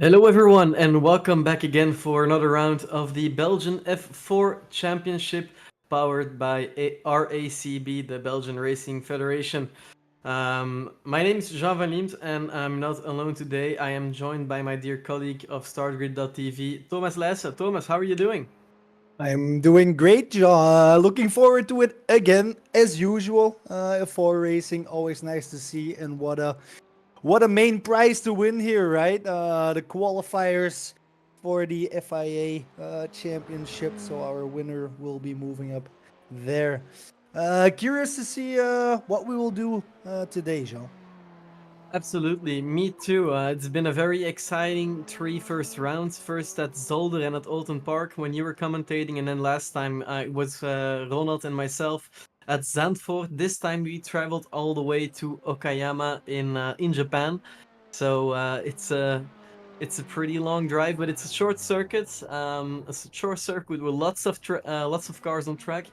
Hello, everyone, and welcome back again for another round of the Belgian F4 Championship, powered by RACB, the Belgian Racing Federation. My name is Jean Van Liemt, and I'm not alone today. I am joined by my dear colleague of StartGrid.tv, Thomas Leijsen. Thomas, how are you doing? I'm doing great, John. Looking forward to it again, as usual. F4 racing, always nice to see, and what a main prize to win here, right? The qualifiers for the FIA Championship, so our winner will be moving up there. Curious to see what we will do today, Jean. Absolutely, me too. It's been a very exciting three first rounds. First at Zolder and at Alton Park when you were commentating, and then last time it was Ronald and myself at Zandvoort. This time we traveled all the way to Okayama in Japan. So it's a pretty long drive, but it's a short circuit. Short circuit with lots of cars on track.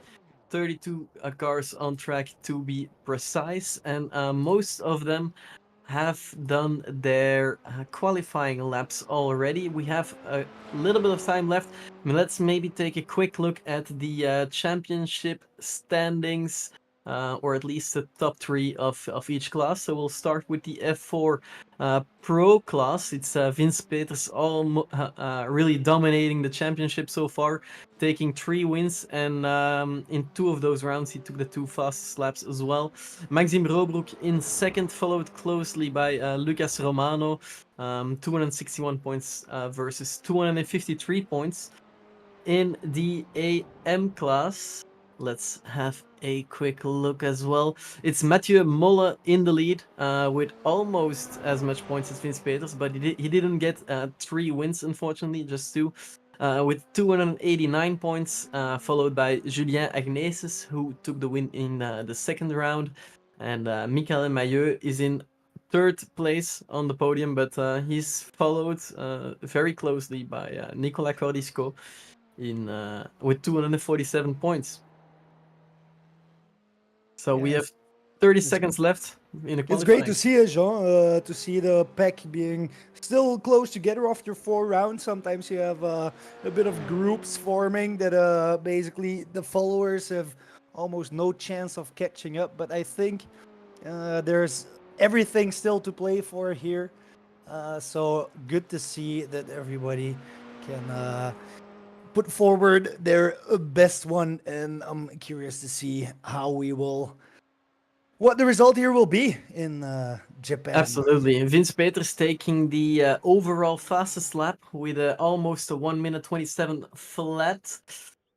32 cars on track to be precise, and most of them have done their qualifying laps already. We have a little bit of time left. Let's maybe take a quick look at the championship standings, or at least the top three of each class. So we'll start with the F4 Pro class. It's Vince Peters really dominating the championship so far, taking 3 wins, and in 2 of those rounds he took the 2 fastest laps as well. Maxime Robroek in second, followed closely by Lucas Romano, 261 points versus 253 points. In the AM class, let's have a quick look as well. It's Mathieu Molle in the lead with almost as much points as Vince Peters, but he didn't get 3 wins, unfortunately, just 2. With 289 points, followed by Julien Agneses, who took the win in the second round. And Michael Mailleux is in third place on the podium, but he's followed very closely by Nicolas Cordisco with 247 points. So we Yeah, have 30 it's seconds left in the It's great qualifying. to see it, Jean. To see the pack being still close together after 4 rounds. Sometimes you have a bit of groups forming that basically the followers have almost no chance of catching up. But I think there's everything still to play for here. So good to see that everybody can put forward their best one. And I'm curious to see how we will what the result here will be in Japan. Absolutely. Vince Peters taking the overall fastest lap with almost a 1 minute 27 flat.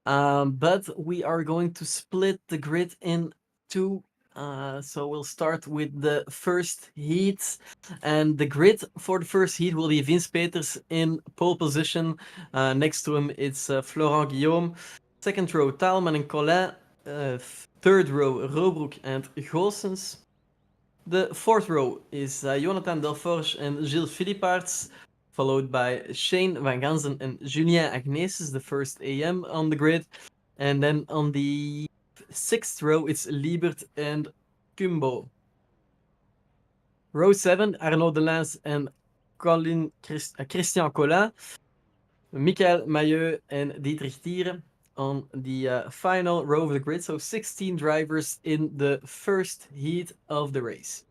But we are going to split the grid in two. So we'll start with the first heat. And the grid for the first heat will be Vince Peters in pole position. Next to him, it's Florent Guillaume. Second row, Taalman and Collin. Third row, Robroek and Goossens. The fourth row is Jonathan Delforge and Gilles Philipparts, followed by Shane Van Gansen and Julien Agneses, the first AM on the grid. And then on the sixth row, it's Liebert and Kumbo. Row 7, Arnaud Delance and Christian Collin, Michael Mailleux and Dietrich Thiere on the final row of the grid. So 16 drivers in the first heat of the race.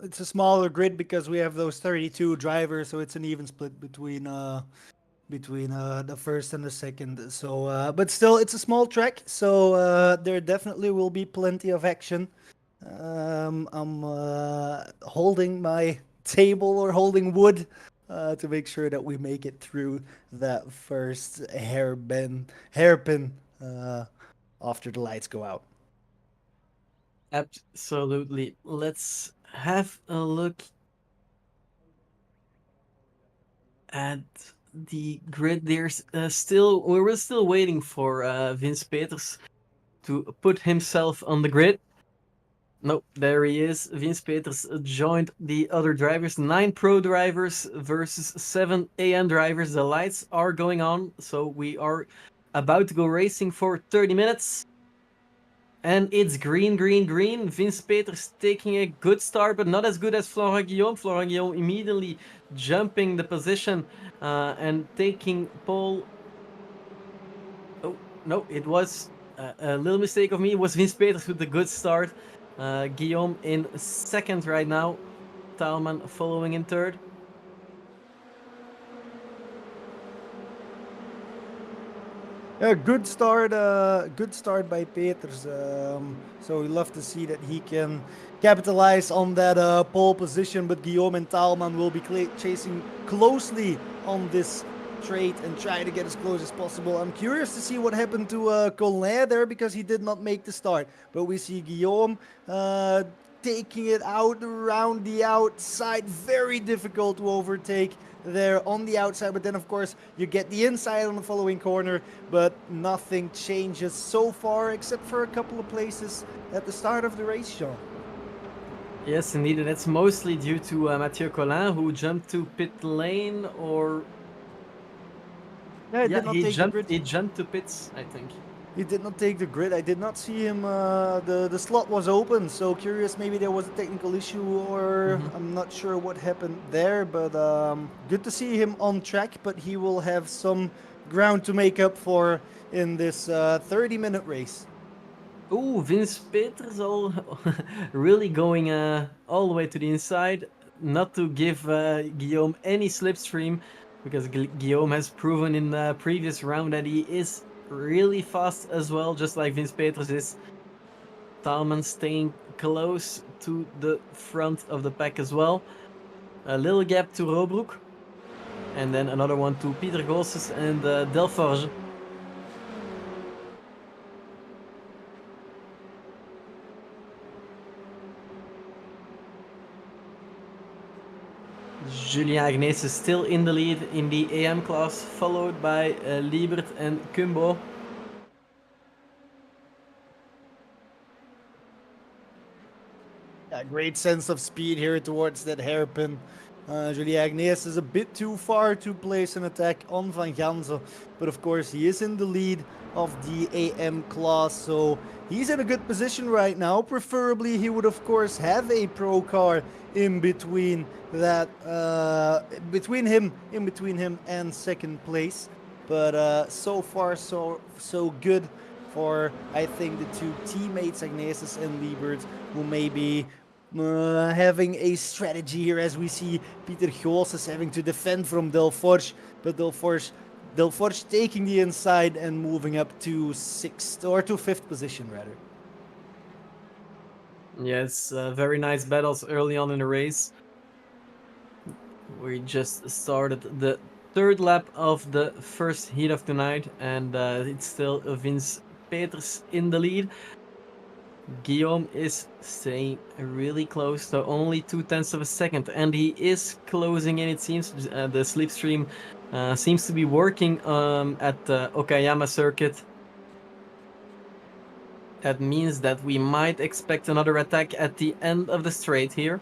It's a smaller grid because we have those 32 drivers, so it's an even split between the first and the second. So, but still, it's a small track, so there definitely will be plenty of action. I'm holding my table or holding wood to make sure that we make it through that first hairpin after the lights go out. Absolutely. Let's have a look at the grid. There's we're still waiting for Vince Peters to put himself on the grid. Nope, there he is. Vince Peters joined the other drivers. 9 pro drivers versus 7 AM drivers. The lights are going on, so we are about to go racing for 30 minutes. And it's green, green, green. Vince Peters taking a good start, but not as good as Florent Guillaume. Florent Guillaume immediately jumping the position and taking pole. Oh, no, it was a little mistake of me. It was Vince Peters with a good start. Guillaume in second right now. Talman following in third. Good start. Good start by Peters. So we love to see that he can capitalize on that pole position. But Guillaume and Taalman will be chasing closely on this straight and try to get as close as possible. I'm curious to see what happened to Colin there because he did not make the start. But we see Guillaume taking it out around the outside. Very difficult to overtake there on the outside, but then of course you get the inside on the following corner, but nothing changes so far except for a couple of places at the start of the race, Sean. Yes, indeed, and that's mostly due to Mathieu Collin, who jumped to pit lane, or Yeah, yeah, did not take the grid. he jumped to pits, I think. He did not take the grid. I did not see him. The slot was open, so curious. Maybe there was a technical issue, or I'm not sure what happened there. But good to see him on track. But he will have some ground to make up for in this 30-minute race. Oh, Vince Peters all really going all the way to the inside, not to give Guillaume any slipstream, because Guillaume has proven in the previous round that he is really fast as well, just like Vince Peters is. Talman staying close to the front of the pack as well. A little gap to Robroek, and then another one to Peter Gosses and Delforge. Julien Agnes is still in the lead in the AM class, followed by Liebert and Kumbo. Yeah, great sense of speed here towards that hairpin. Julien Agnes is a bit too far to place an attack on Van Gansen, but of course he is in the lead of the AM class, so he's in a good position right now. Preferably he would of course have a pro car in between that, between him and second place, but so far so good for, I think, the two teammates Agnesis and Liebert, who may be having a strategy here, as we see Peter Gosses having to defend from Delforge, but Delforge taking the inside and moving up to sixth, or to fifth position rather. Yes, very nice battles early on in the race. We just started the third lap of the first heat of the night, and it's still Vince Peters in the lead. Guillaume is staying really close, so only 0.2 of a second, and he is closing in, it seems. The slipstream seems to be working at the Okayama circuit. That means that we might expect another attack at the end of the straight here.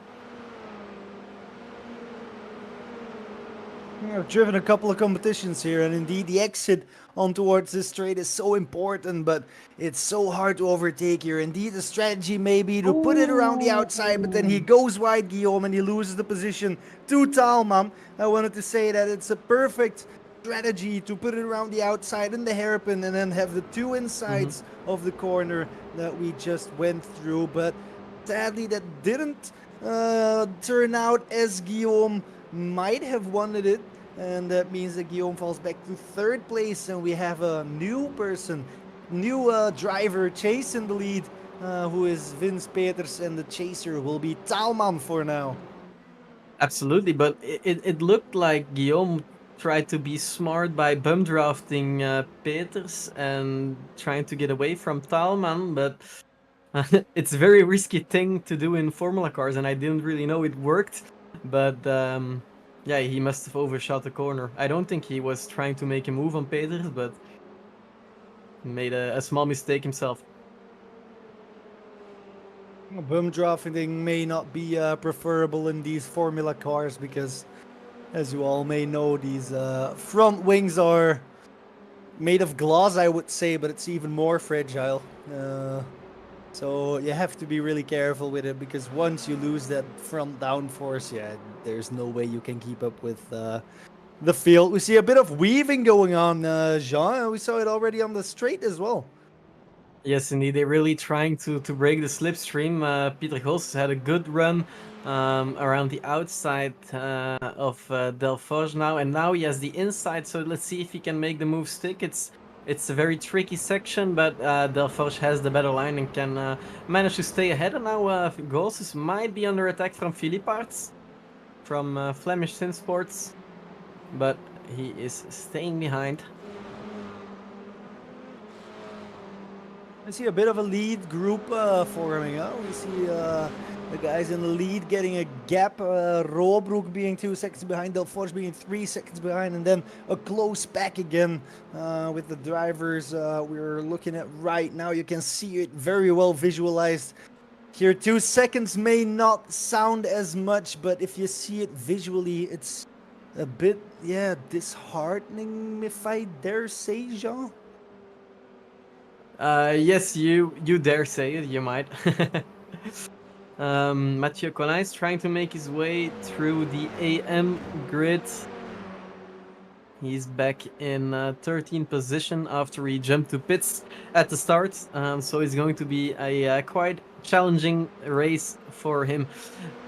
I've driven a couple of competitions here, and indeed the exit on towards this straight is so important, but it's so hard to overtake here. Indeed, the strategy may be to put it around the outside, but then he goes wide, Guillaume, and he loses the position to Talman. I wanted to say that it's a perfect strategy to put it around the outside in the hairpin and then have the two insides of the corner that we just went through, but sadly that didn't turn out as Guillaume might have wanted it, and that means that Guillaume falls back to third place, and we have a new driver chase in the lead, who is Vince Peters, and the chaser will be Talman for now. Absolutely, but it looked like Guillaume tried to be smart by bum drafting Peters and trying to get away from Talman, but it's a very risky thing to do in Formula cars, and I didn't really know it worked. But yeah, he must have overshot the corner. I don't think he was trying to make a move on Peters, but made a small mistake himself. Bum drafting may not be preferable in these Formula cars because, as you all may know, these front wings are made of glass, I would say, but it's even more fragile. So you have to be really careful with it because once you lose that front downforce, yeah, there's no way you can keep up with the field. We see a bit of weaving going on, Jean. We saw it already on the straight as well. Yes, indeed. They're really trying to break the slipstream. Peter Gos had a good run around the outside of Delforge now, and now he has the inside. So let's see if he can make the move stick. It's a very tricky section, but Delforge has the better line and can manage to stay ahead. And now Gosses might be under attack from Philipparts, from Flemish Sin Sports, but he is staying behind. I see a bit of a lead group forming. We see the guys in the lead getting a gap. Roobroek being 2 seconds behind, Delforge being 3 seconds behind, and then a close pack again with the drivers we're looking at right now. You can see it very well visualized. Here, 2 seconds may not sound as much, but if you see it visually, it's a bit, yeah, disheartening, if I dare say, Jean. Yes, you dare say it. You might. Mathieu Collin is trying to make his way through the AM grid. He's back in 13th position after he jumped to pits at the start. So it's going to be a quite challenging race for him.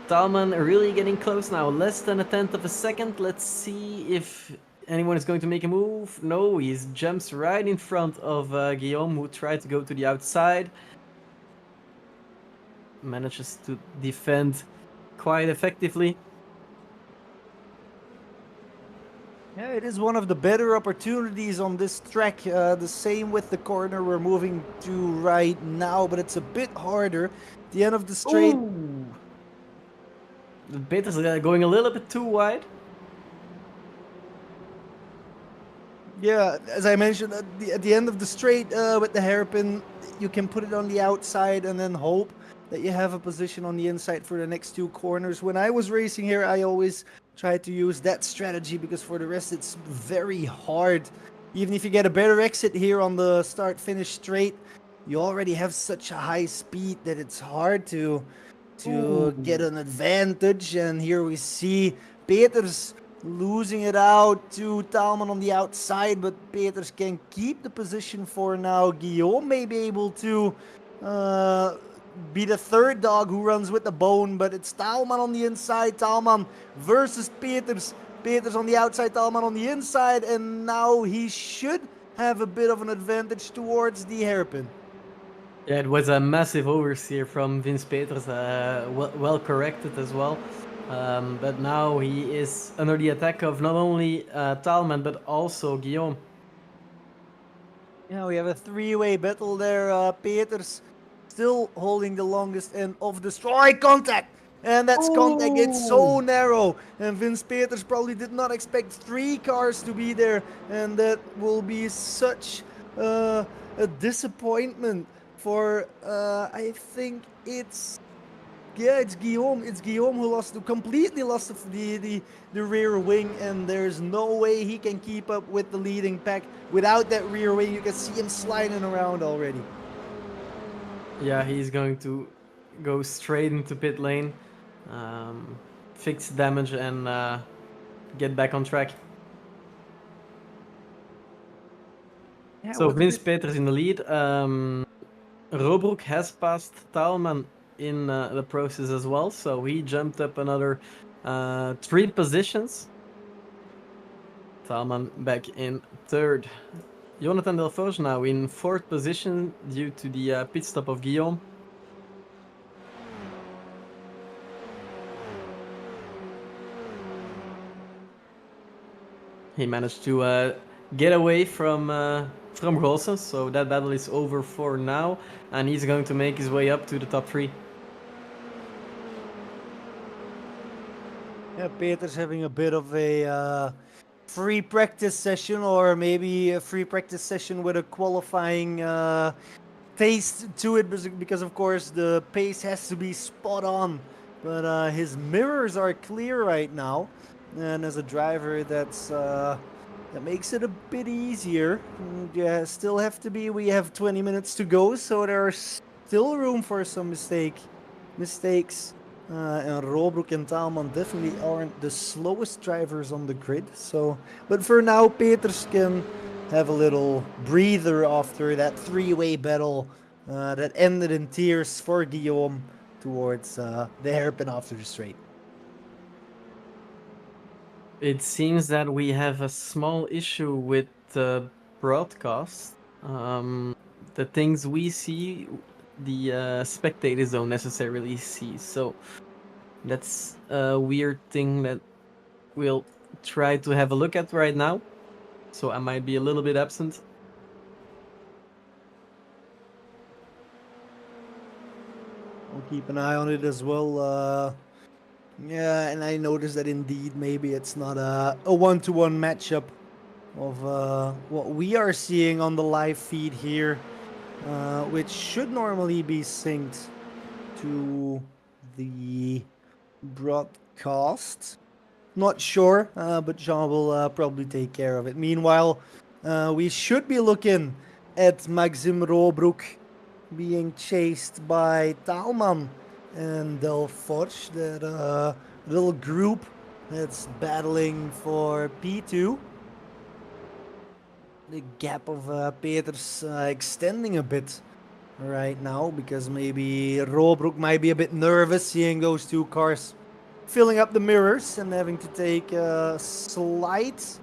Talman really getting close now, less than a tenth of a second. Let's see if anyone is going to make a move. No, he jumps right in front of Guillaume, who tried to go to the outside. Manages to defend quite effectively. Yeah, it is one of the better opportunities on this track. The same with the corner we're moving to right now, but it's a bit harder. The end of the straight. Ooh. The bit is going a little bit too wide. Yeah, as I mentioned, at the end of the straight with the hairpin, you can put it on the outside and then hope that you have a position on the inside for the next 2 corners. When I was racing here, I always tried to use that strategy because for the rest, it's very hard. Even if you get a better exit here on the start-finish straight, you already have such a high speed that it's hard to get an advantage. And here we see Peters losing it out to Talman on the outside, but Peters can keep the position for now. Guillaume may be able to be the third dog who runs with the bone, but it's Talman on the inside. Talman versus Peters. Peters on the outside, Talman on the inside, and now he should have a bit of an advantage towards the hairpin. Yeah, it was a massive oversteer from Vince Peters, well corrected as well. But now he is under the attack of not only Talman, but also Guillaume. Yeah, we have a 3-way battle there. Peters still holding the longest end of the strike contact. And that's contact. It's so narrow. And Vince Peters probably did not expect 3 cars to be there. And that will be such a disappointment for, I think it's Guillaume. It's Guillaume who completely lost the rear wing, and there's no way he can keep up with the leading pack without that rear wing. You can see him sliding around already. Yeah, he's going to go straight into pit lane, fix damage, and get back on track. Yeah, so Vince Peters in the lead. Roobroek has passed Talman in the process as well, so he jumped up another 3 positions. Talman back in 3rd. Jonathan Delforge now in 4th position due to the pit stop of Guillaume. He managed to get away from Rossen, so that battle is over for now, and he's going to make his way up to the top 3. Yeah, Peters having a bit of a free practice session, or maybe a free practice session with a qualifying taste to it, because of course the pace has to be spot on. But his mirrors are clear right now, and as a driver, that makes it a bit easier. Yeah, still have to be. We have 20 minutes to go, so there's still room for some mistakes. And Robrook and Taalman definitely aren't the slowest drivers on the grid. So, but for now, Peters can have a little breather after that three-way battle that ended in tears for Guillaume towards the hairpin after the straight. It seems that we have a small issue with the broadcast. The things we see, the spectators don't necessarily see. So that's a weird thing that we'll try to have a look at right now. So I might be a little bit absent. I'll keep an eye on it as well. Yeah, and I noticed that indeed maybe it's not a one-to-one matchup of what we are seeing on the live feed here, which should normally be synced to the broadcast. Not sure, but Jean will probably take care of it. Meanwhile, we should be looking at Maxim Robroek being chased by Taalman and Delforge, that little group that's battling for P2. The gap of Peters extending a bit right now because maybe Robroek might be a bit nervous seeing those two cars filling up the mirrors and having to take slight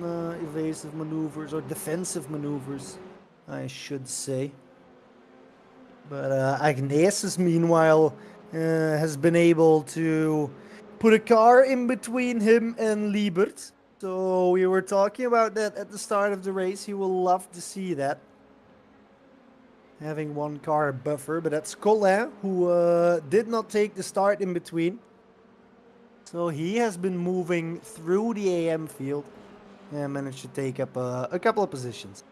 evasive maneuvers or defensive maneuvers, I should say. But Agnesis, meanwhile, has been able to put a car in between him and Liebert. So we were talking about that at the start of the race. He will love to see that. Having one car buffer, but that's Colin, who did not take the start in between. So he has been moving through the AM field and managed to take up a couple of positions.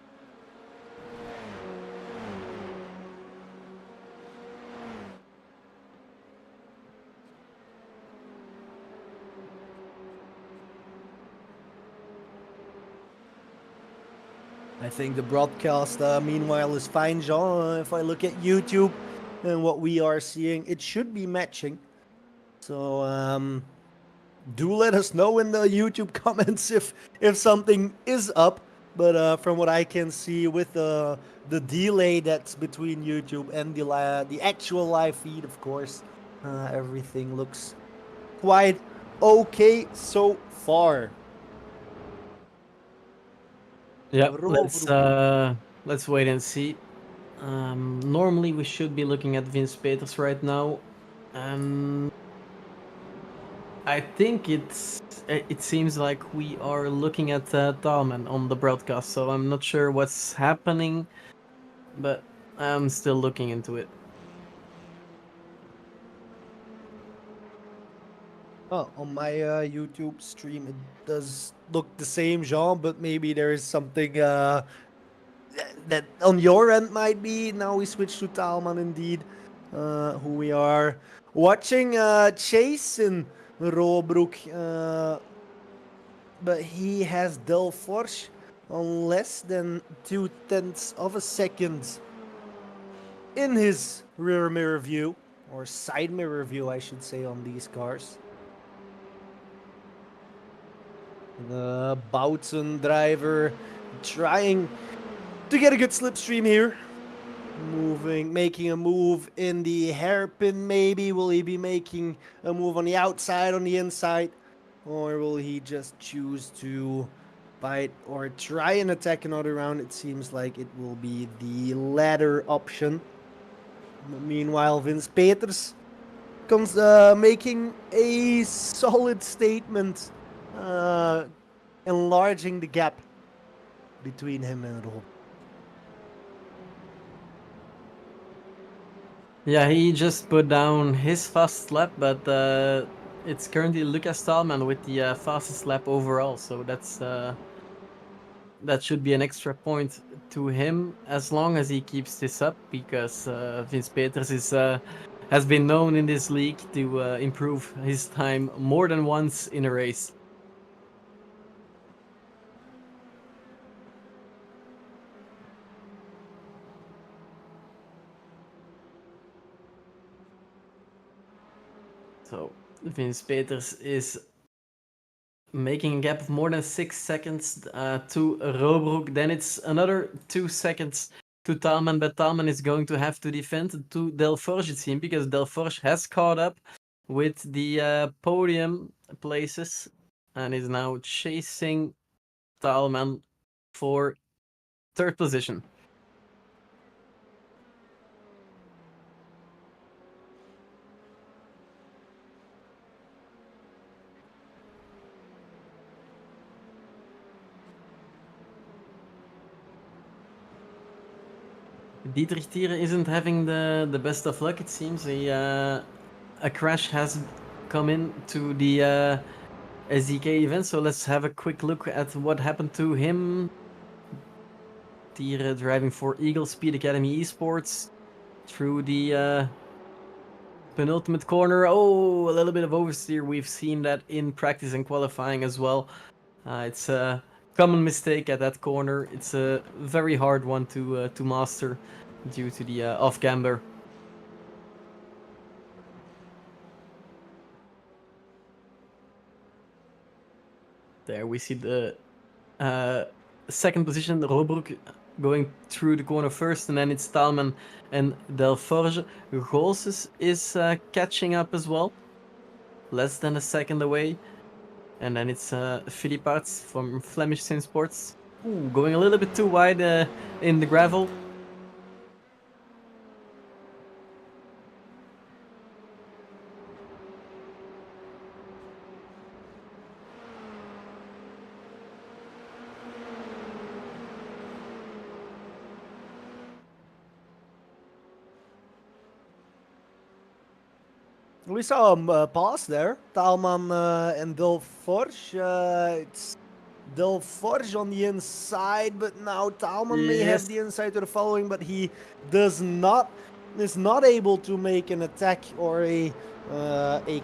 I think the broadcast, meanwhile, is fine, Jean. If I look at YouTube and what we are seeing, it should be matching. So do let us know in the YouTube comments if something is up. But from what I can see, with the delay that's between YouTube and the actual live feed, of course, everything looks quite okay so far. Yeah, Robroek. let's wait and see. Normally we should be looking at Vince Peters right now. I think it seems like we are looking at Talman on the broadcast, so I'm not sure what's happening, but I'm still looking into it. Oh, on my YouTube stream, it does look the same, Jean, but maybe there is something that on your end might be. Now we switch to Talman, indeed, who we are watching chase in Robroek, but he has Delforge on less than 2/10 of a second in his rear mirror view, or side mirror view, I should say, on these cars. The Boughton driver trying to get a good slipstream here. Making a move in the hairpin, maybe. Will he be making a move on the outside, on the inside? Or will he just choose to bite or try and attack another round? It seems like it will be the latter option. Meanwhile, Vince Peters comes making a solid statement, uh, enlarging the gap between him and Rob. Yeah, he just put down his fast lap, but it's currently Lucas Talman with the fastest lap overall, so that should be an extra point to him as long as he keeps this up, because Vince Peters has been known in this league to improve his time more than once in a race. So Vince Peters is making a gap of more than 6 seconds to Robroek. Then it's another 2 seconds to Talman, but Talman is going to have to defend to Delforge, it seems, because Delforge has caught up with the podium places and is now chasing Talman for third position. Dietrich Thiere isn't having the best of luck, it seems. A crash has come in to the SDK event, so let's have a quick look at what happened to him. Thiere driving for Eagle Speed Academy Esports through the penultimate corner. Oh, a little bit of oversteer. We've seen that in practice and qualifying as well. It's a common mistake at that corner. It's a very hard one to master due to the off-camber. There we see the second position, Robroek going through the corner first, and then it's Talman and Delforge. Goossens is catching up as well, less than a second away. And then it's Philippe Arts from Flemish Sim Sports. Ooh, going a little bit too wide in the gravel. We saw him pause there. Talman and Delforge. It's Delforge on the inside, but now Talman may have the inside to the following, but he is not able to make an attack or a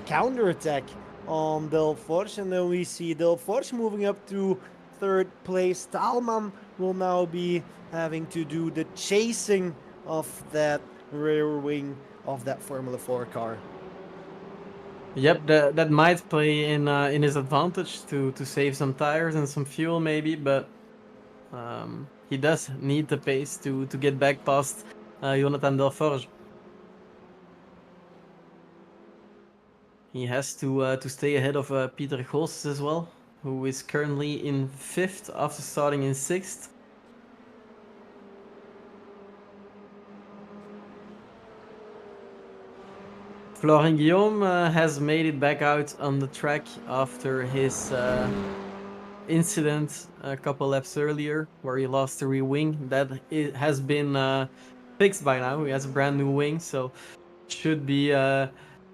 counter attack on Delforge. And then we see Delforge moving up to third place. Talman will now be having to do the chasing of that rear wing of that Formula 4 car. Yep, that might play in his advantage to save some tires and some fuel maybe, but he does need the pace to get back past Jonathan Delforge. He has to stay ahead of Peter Goossens as well, who is currently in 5th after starting in 6th. Florent Guillaume has made it back out on the track after his incident a couple laps earlier, where he lost the rear wing. That has been fixed by now. He has a brand new wing, so should be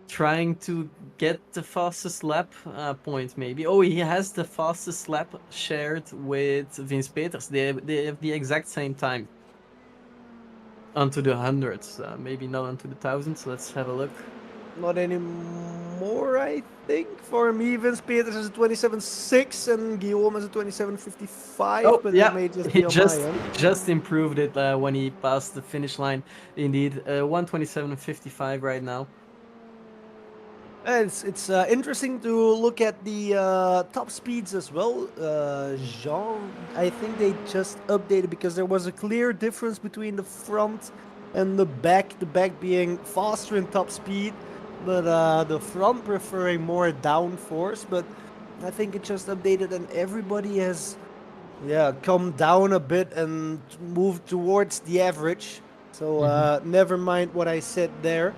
trying to get the fastest lap point maybe. Oh, he has the fastest lap shared with Vince Peters. They have the exact same time. Onto the hundreds, maybe not onto the thousands. Let's have a look. Not anymore, I think. For me, Vince Peters is a 27.6 and Guillaume is a 27.55. Oh, but yeah, it may just he be on my end. just improved it when he passed the finish line. Indeed, 127.55 right now. It's interesting to look at the top speeds as well. Jean, I think they just updated because there was a clear difference between the front and the back. The back being faster in top speed, but the front preferring more downforce. But I think it just updated and everybody has, come down a bit and moved towards the average. So never mind what I said there.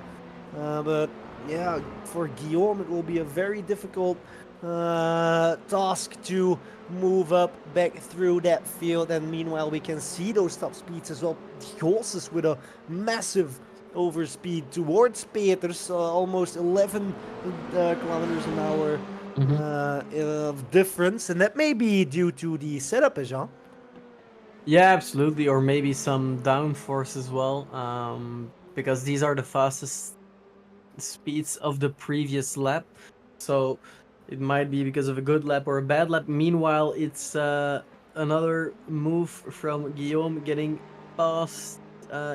But yeah, for Guillaume, it will be a very difficult task to move up back through that field. And meanwhile, we can see those top speeds as well. Goossens with a massive overspeed towards Peters, almost 11 kilometers an hour of difference. And that may be due to the setup, Jean. Yeah, absolutely, or maybe some downforce as well, because these are the fastest speeds of the previous lap. So it might be because of a good lap or a bad lap. Meanwhile, it's another move from Guillaume getting past.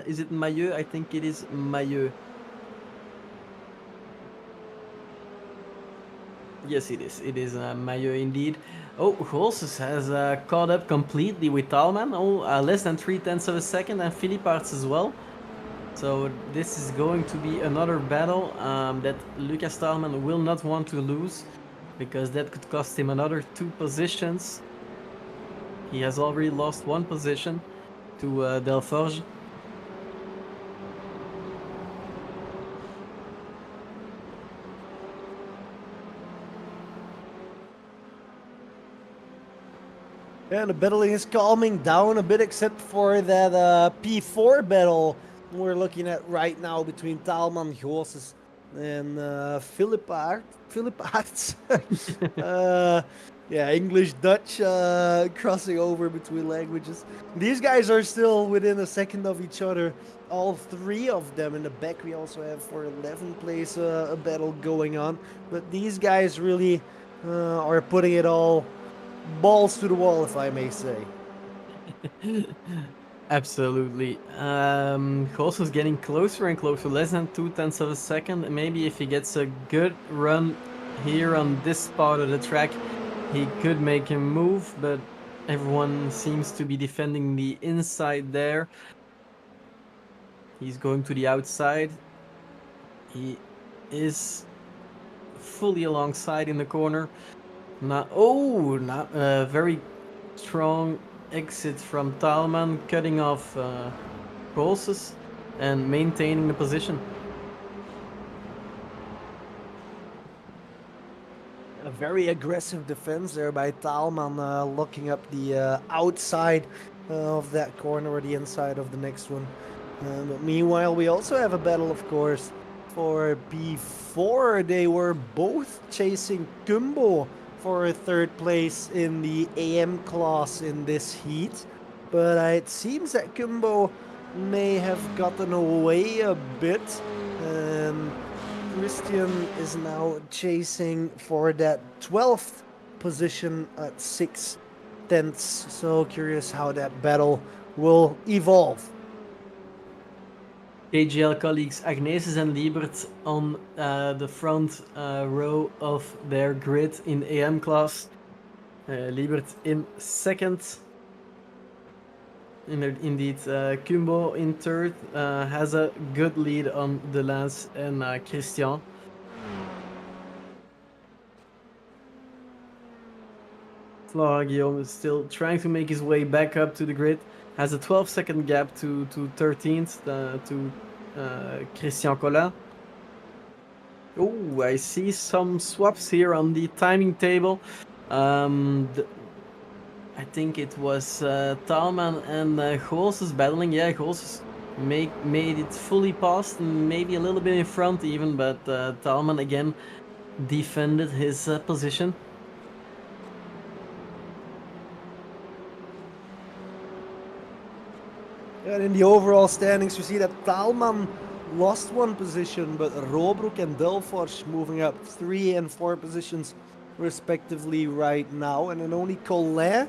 Is it Maillot? I think it is Maillot. Yes, it is. It is Mayo indeed. Oh, Golses has caught up completely with Talman. Oh, less than 3/10 of a second, and Philipparts as well. So this is going to be another battle that Lucas Talman will not want to lose, because that could cost him another 2 positions. He has already lost 1 position to Delforge. Yeah, the battling is calming down a bit, except for that P4 battle we're looking at right now between Taalman, Goossens, and Philippaerts. Yeah, English, Dutch, crossing over between languages. These guys are still within a second of each other. All 3 of them in the back. We also have for 11th place a battle going on. But these guys really are putting it all balls to the wall, if I may say. Absolutely. Goossens getting closer and closer, less than 2/10 of a second. Maybe if he gets a good run here on this part of the track, he could make him move, but everyone seems to be defending the inside there. He's going to the outside. He is fully alongside in the corner. Not very strong exit from Taalman, cutting off Goossens and maintaining the position. A very aggressive defense there by Taalman, looking up the outside of that corner or the inside of the next one. But meanwhile, we also have a battle, of course, for P4. They were both chasing Kumbo for a 3rd place in the AM class in this heat. But it seems that Kumbo may have gotten away a bit. Christian is now chasing for that 12th position at 6/10. So curious how that battle will evolve. KGL colleagues Agnesis and Liebert on the front row of their grid in AM class. Liebert in 2nd. Indeed, Kumbo in 3rd has a good lead on Delance and Christian. Flora Guillaume is still trying to make his way back up to the grid. Has a 12-second gap to 13th to Christian Collin. Oh, I see some swaps here on the timing table. I think it was Taalman and Goossens battling. Yeah, Goossens made it fully past and maybe a little bit in front even, but Taalman again defended his position. And in the overall standings, you see that Taalman lost 1 position, but Robroek and Delforge moving up 3 and 4 positions respectively right now. And then only Collin,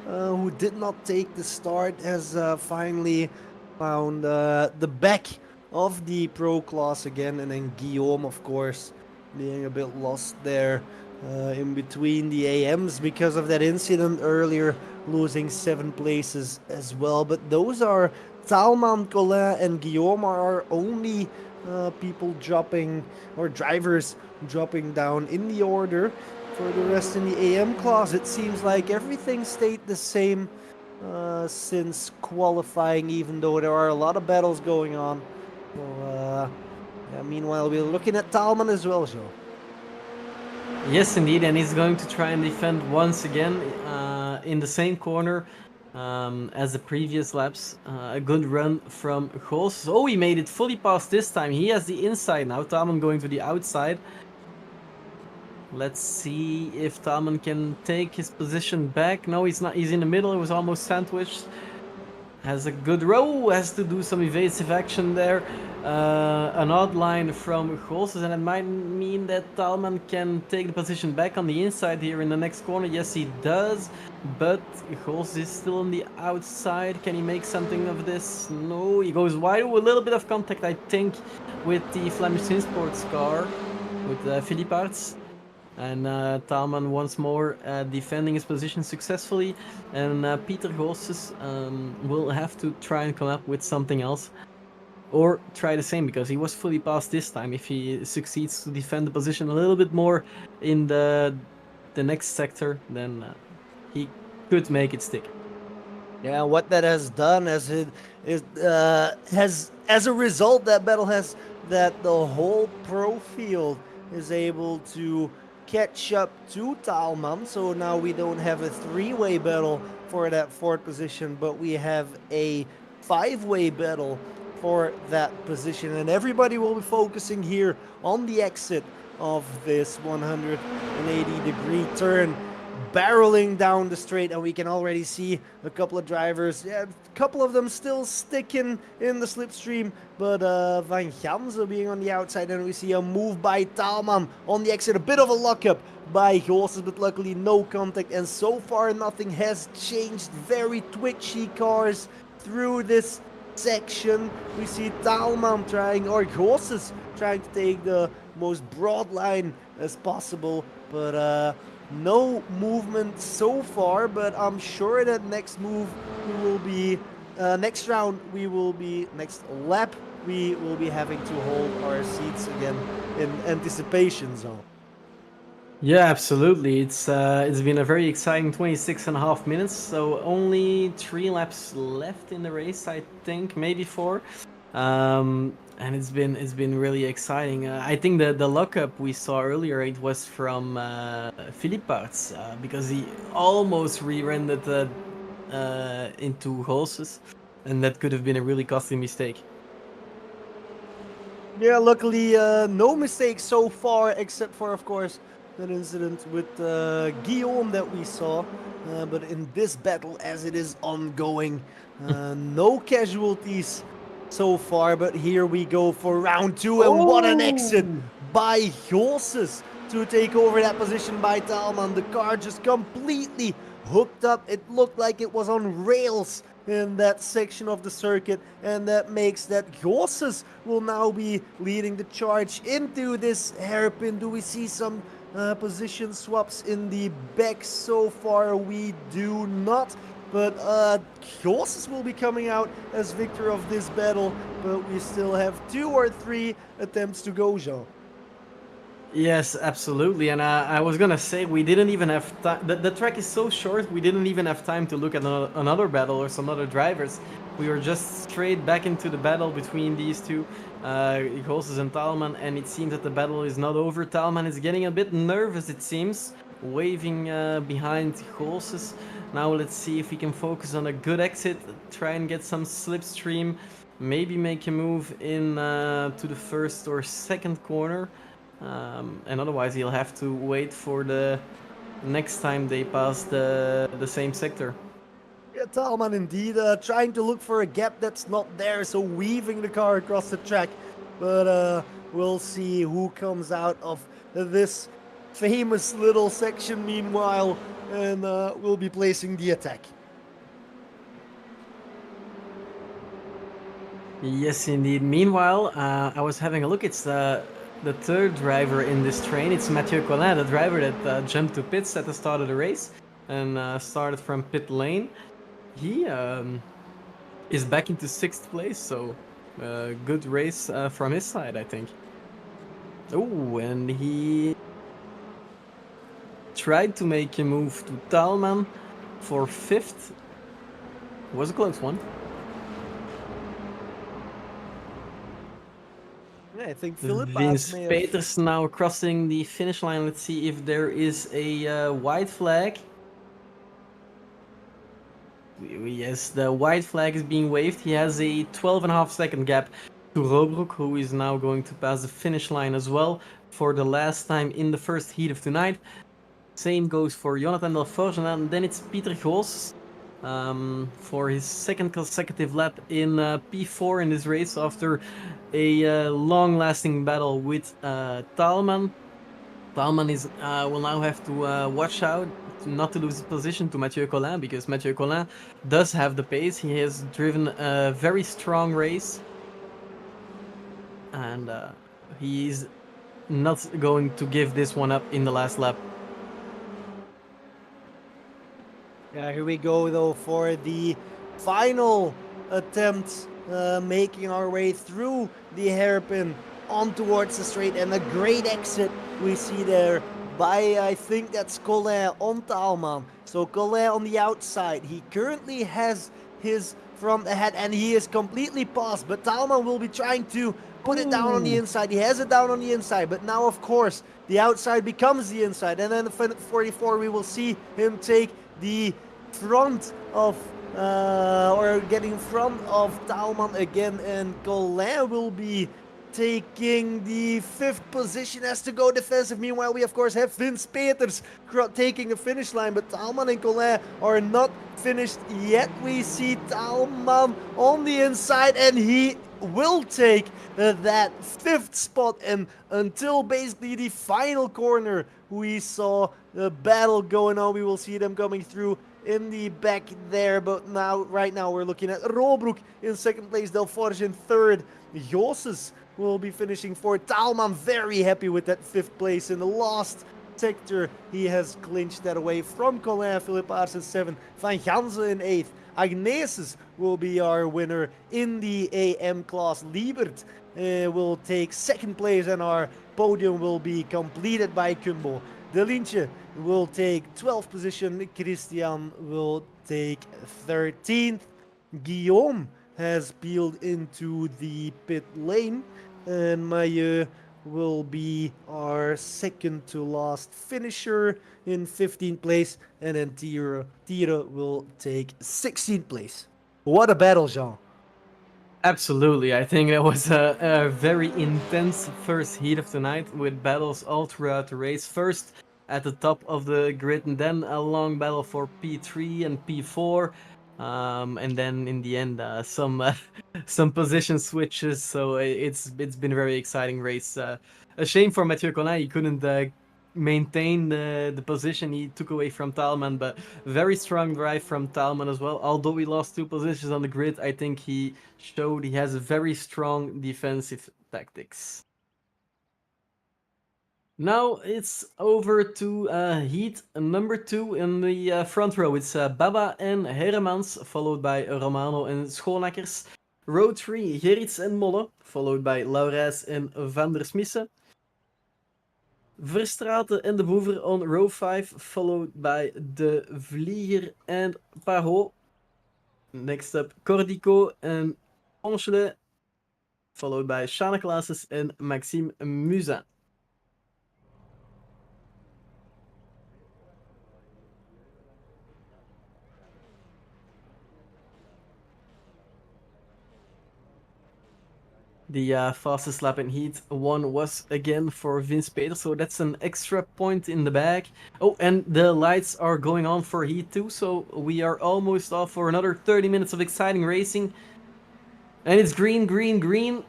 who did not take the start, has finally found the back of the pro class again. And then Guillaume, of course, being a bit lost there in between the AMs because of that incident earlier, losing 7 places as well. But those are Taalman, Collin, and Guillaume are our only people dropping, or drivers dropping down in the order. For the rest in the AM class, it seems like everything stayed the same since qualifying, even though there are a lot of battles going on. So, yeah, meanwhile, we're looking at Taalman as well, Joe. Yes, indeed, and he's going to try and defend once again in the same corner as the previous laps. A good run from Goossens. Oh, he made it fully past this time. He has the inside now. Taalman going to the outside. Let's see if Taalman can take his position back. No, he's not. He's in the middle. It was almost sandwiched. Has a good row. Has to do some evasive action there. An odd line from Goossens, and it might mean that Taalman can take the position back on the inside here in the next corner. Yes, he does, but Goossens is still on the outside. Can he make something of this? No, he goes wide. A little bit of contact, I think, with the Flemish Sports car, with Philippaerts. And Thalman once more defending his position successfully, and Peter Goossens will have to try and come up with something else, or try the same, because he was fully passed this time. If he succeeds to defend the position a little bit more in the next sector, then he could make it stick. Yeah, what that has done has as a result that battle has that the whole pro field is able to catch up to Talman. So now we don't have a three-way battle for that fourth position, but we have a five-way battle for that position, and everybody will be focusing here on the exit of this 180-degree turn, barreling down the straight, and we can already see a couple of drivers, a couple of them still sticking in the slipstream, but Van Gamze being on the outside, and we see a move by Thalman on the exit, a bit of a lockup by Goossens, but luckily no contact, and so far nothing has changed. Very twitchy cars through this section. We see Thalman trying, or Goossens trying to take the most broad line as possible, but no movement so far. But I'm sure that next round next lap we will be having to hold our seats again in anticipation zone. Yeah, absolutely. It's been a very exciting 26.5 minutes. So only 3 laps left in the race, I think, maybe 4. And it's been really exciting. I think the lockup we saw earlier, it was from Philippe Parts, because he almost re-rendered into Goossens, and that could have been a really costly mistake. Yeah, luckily no mistakes so far, except for, of course, that incident with Guillaume that we saw. But in this battle, as it is ongoing, no casualties so far. But here we go for round 2, and what an exit by Goossens to take over that position by Thalman. The car just completely hooked up. It looked like it was on rails in that section of the circuit, and that makes that Goossens will now be leading the charge into this hairpin. Do we see some position swaps in the back so far? We do not, but Goossens will be coming out as victor of this battle, but we still have 2 or 3 attempts to go, Jean. Yes, absolutely. And I was gonna say, we didn't even have time. The track is so short, we didn't even have time to look at another battle or some other drivers. We were just straight back into the battle between these two, Goossens and Thalman, and it seems that the battle is not over. Thalman is getting a bit nervous, it seems, waving behind Goossens. Now let's see if we can focus on a good exit, try and get some slipstream, maybe make a move in to the first or second corner. And otherwise he'll have to wait for the next time they pass the same sector. Yeah, Thalman indeed trying to look for a gap that's not there, so weaving the car across the track. But we'll see who comes out of this famous little section meanwhile, and we'll be placing the attack. Yes, indeed. Meanwhile, I was having a look. It's the third driver in this train. It's Mathieu Collin, the driver that jumped to pits at the start of the race and started from pit lane. He is back into 6th place, so good race from his side, I think. Oh, and he tried to make a move to Thalman for 5th. It was a close one. Yeah, I think Philippe Vince may have... Peters now crossing the finish line. Let's see if there is a white flag. Yes, the white flag is being waved. He has a 12.5-second gap to Robroek, who is now going to pass the finish line as well for the last time in the first heat of tonight. Same goes for Jonathan Delforge, and then it's Peter Goossens for his 2nd consecutive lap in P4 in this race after a long-lasting battle with Thalman. Thalman will now have to watch out not to lose his position to Mathieu Collin, because Mathieu Collin does have the pace. He has driven a very strong race, and he's not going to give this one up in the last lap. Yeah, here we go though for the final attempt, making our way through the hairpin on towards the straight, and a great exit we see there by, I think that's Colin on Taalman. So Colin on the outside, he currently has his front ahead and he is completely past, but Taalman will be trying to put it down on the inside. He has it down on the inside, but now of course the outside becomes the inside, and then the 44 we will see him take the front of or getting in front of Taalman again, and Colin will be taking the 5th position, has to go defensive. Meanwhile, we of course have Vince Peters taking the finish line, but Taalman and Colin are not finished yet. We see Taalman on the inside, and he will take that 5th spot, and until basically the final corner we saw the battle going on. We will see them coming through in the back there, but right now we're looking at Robroek in 2nd place, Delforge in 3rd, Joses will be finishing 4th. Taalman very happy with that 5th place in the last sector. He has clinched that away from Colin. Philip Aarsen 7th, Van Gansen in 8th. Agneses will be our winner in the AM class. Liebert will take 2nd place, and our podium will be completed by Kumbo. Delintje will take 12th position. Christian will take 13th. Guillaume has peeled into the pit lane, and Mailleux will be our 2nd to last finisher in 15th place, and then Tira will take 16th place. What a battle, Jean. Absolutely, I think that was a very intense first heat of the night, with battles all throughout the race. First at the top of the grid, and then a long battle for P3 and P4, and then in the end some position switches. So it's been a very exciting race. A shame for Mathieu Collin, he couldn't maintain the position he took away from Taalman, but very strong drive from Taalman as well. Although he lost 2 positions on the grid, I think he showed he has a very strong defensive tactics. Now it's over to heat number 2 in the front row. It's Baba and Heremans, followed by Romano and Schoonackers. Row 3, Gerrits and Molle, followed by Laurijs and Van der Smissen. Verstraeten and de Boever on row 5, followed by De Vlieger and Parot. Next up, Cordico and Onchele, followed by Shana Classes and Maxime Musin. The fastest lap in Heat 1 was again for Vince Peters, so that's an extra point in the bag. Oh, and the lights are going on for Heat 2, so we are almost off for another 30 minutes of exciting racing. And it's green, green, green.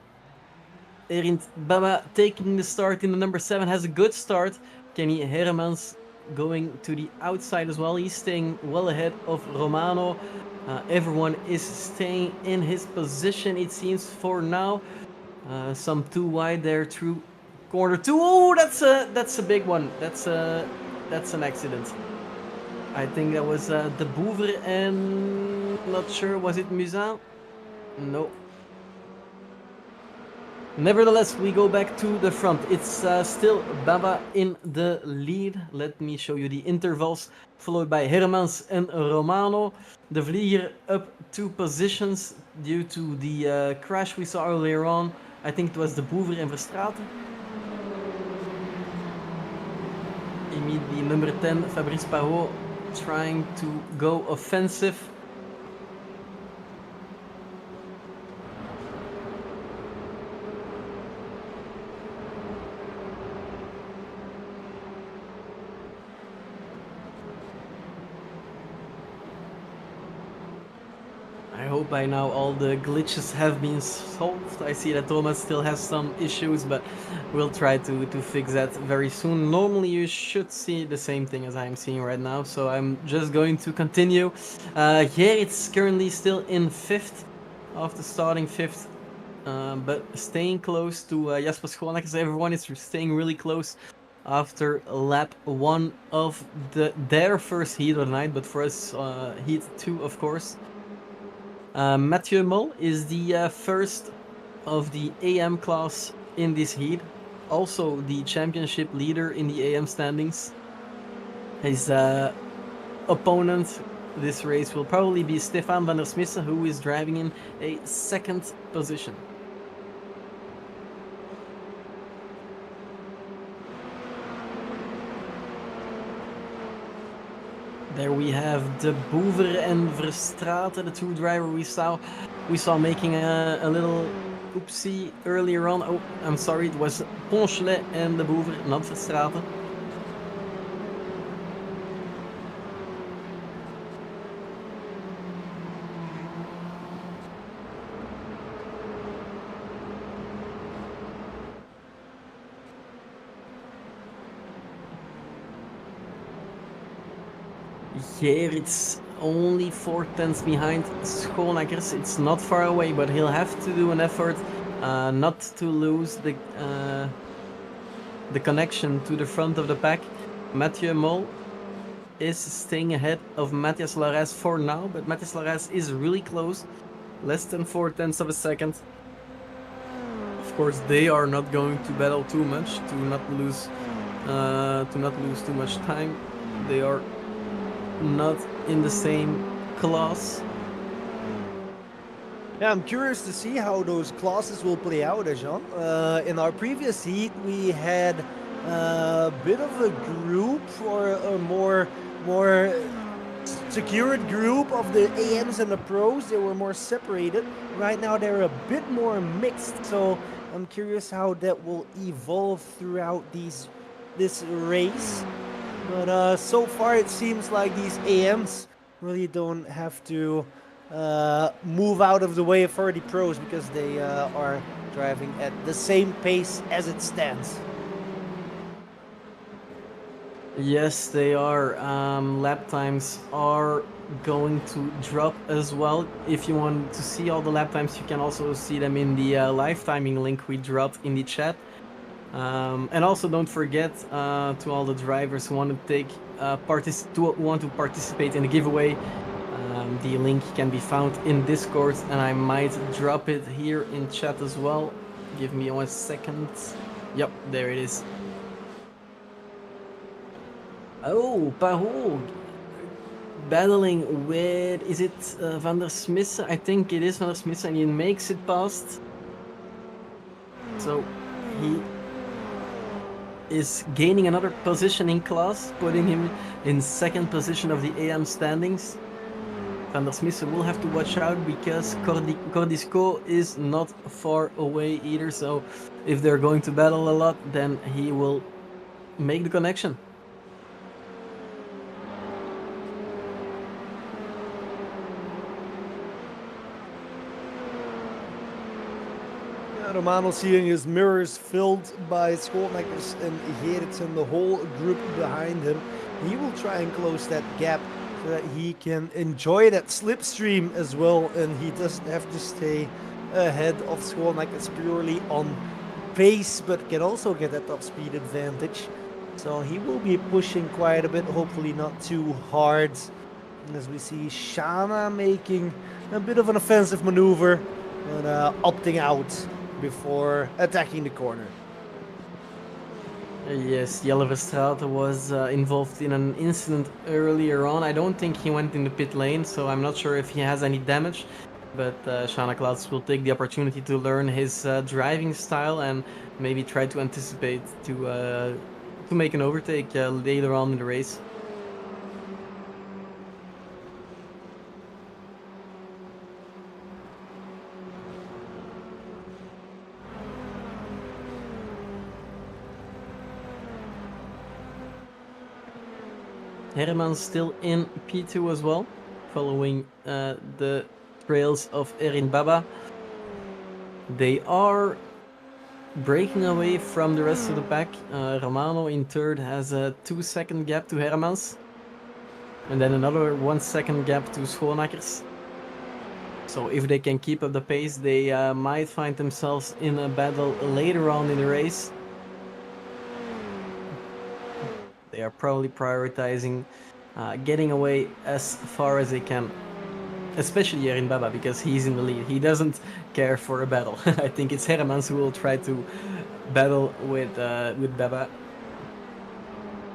Erint Baba taking the start in the number 7, has a good start. Kenny Heremans going to the outside as well. He's staying well ahead of Romano. Everyone is staying in his position, it seems, for now. Some too wide there through corner 2. Oh, that's a big one. That's an accident. I think that was De Boever and not sure, was it Musin? No. Nevertheless, we go back to the front. It's still Baba in the lead. Let me show you the intervals, followed by Hermans and Romano. De Vlieger up 2 positions due to the crash we saw earlier on. I think it was De Boever and Verstraeten. Immediately number 10, Fabrice Parot, trying to go offensive. I hope by now all the glitches have been solved. I see that Thomas still has some issues, but we'll try to fix that very soon. Normally you should see the same thing as I'm seeing right now, so I'm just going to continue. Gerrits currently still in 5th after starting 5th. but staying close to Jasper Schoonmakers. Everyone is staying really close after lap 1 of their first heat of the night, but for us, heat 2, of course. Mathieu Mol is the first of the AM class in this heat, also the championship leader in the AM standings. His opponent this race will probably be Stefan van der Smissen, who is driving in a second position. There we have De Boever and Verstraeten, the two drivers we saw making a little oopsie earlier on. Oh, I'm sorry, it was Ponchelet and De Boever, not Verstraeten. Here it's only 4 tenths behind Schoonmakers. It's not far away, but he'll have to do an effort not to lose the connection to the front of the pack. Mathieu Mol is staying ahead of Matthias Larraz for now, but Matthias Larraz is really close, less than 4 tenths of a second. Of course, they are not going to battle too much to not lose too much time. They are not in the same class. Yeah, I'm curious to see how those classes will play out, Jean. In our previous heat, we had a bit of a group, or a more secured group of the AMs and the pros. They were more separated. Right now, they're a bit more mixed. So I'm curious how that will evolve throughout this race. But so far, it seems like these AMs really don't have to move out of the way for the pros, because they are driving at the same pace as it stands. Yes, they are. Lap times are going to drop as well. If you want to see all the lap times, you can also see them in the live timing link we dropped in the chat. And also don't forget, to all the drivers who want to participate in the giveaway, the link can be found in Discord, and I might drop it here in chat as well. Give me 1 second. Yep, there it is. Oh, Parot battling with, is it Van der Smissen? I think it is Van der Smissen, and he makes it past. So he is gaining another position in class, putting him in second position of the AM standings. Van der Smissen will have to watch out, because Cordisco is not far away either, so if they're going to battle a lot, then he will make the connection. Romano seeing his mirrors filled by Schoonmakers and Gerritsen, the whole group behind him. He will try and close that gap so that he can enjoy that slipstream as well, and he doesn't have to stay ahead of Schoonmakers purely on pace, but can also get that top speed advantage. So he will be pushing quite a bit, hopefully not too hard. As we see Shana making a bit of an offensive maneuver, and opting out before attacking the corner. Yes, Jelle Verstraeten was involved in an incident earlier on. I don't think he went in the pit lane, so I'm not sure if he has any damage. But Shana Clouds will take the opportunity to learn his driving style and maybe try to anticipate to make an overtake later on in the race. Herman still in P2 as well, following the trails of Erin Baba. They are breaking away from the rest of the pack. Romano in third has a 2-second gap to Hermans, and then another 1-second gap to Schoonmakers. So if they can keep up the pace, they might find themselves in a battle later on in the race. They are probably prioritizing getting away as far as they can, especially Yerin Baba, because he's in the lead. He doesn't care for a battle. I think it's Hermans who will try to battle with Baba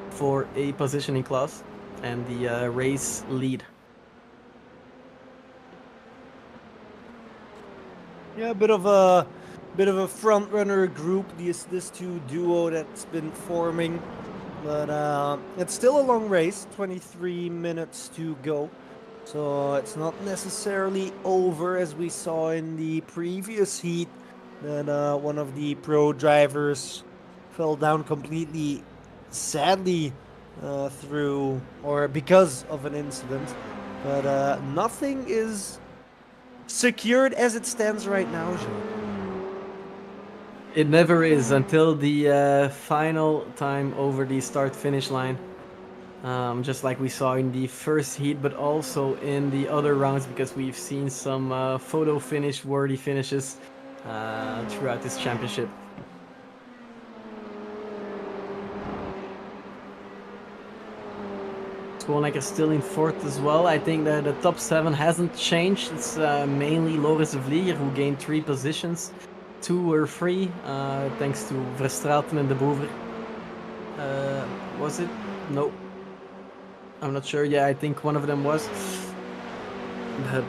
for a positioning class and the race lead. Yeah, a bit of a front runner group. This two duo that's been forming, but it's still a long race. 23 minutes to go, so it's not necessarily over as we saw in the previous heat. That one of the pro drivers fell down completely, sadly, through or because of an incident. But nothing is secured as it stands right now, Jean. It never is until the final time over the start-finish line. Just like we saw in the first heat, but also in the other rounds, because we've seen some photo finish worthy finishes throughout this championship. Skolnek is still in fourth as well. I think that the top 7 hasn't changed. It's mainly Loris Vlieger who gained 3 positions. 2 were free, thanks to Verstraeten and De Boever. Was it? No. I'm not sure. Yeah, I think one of them was. But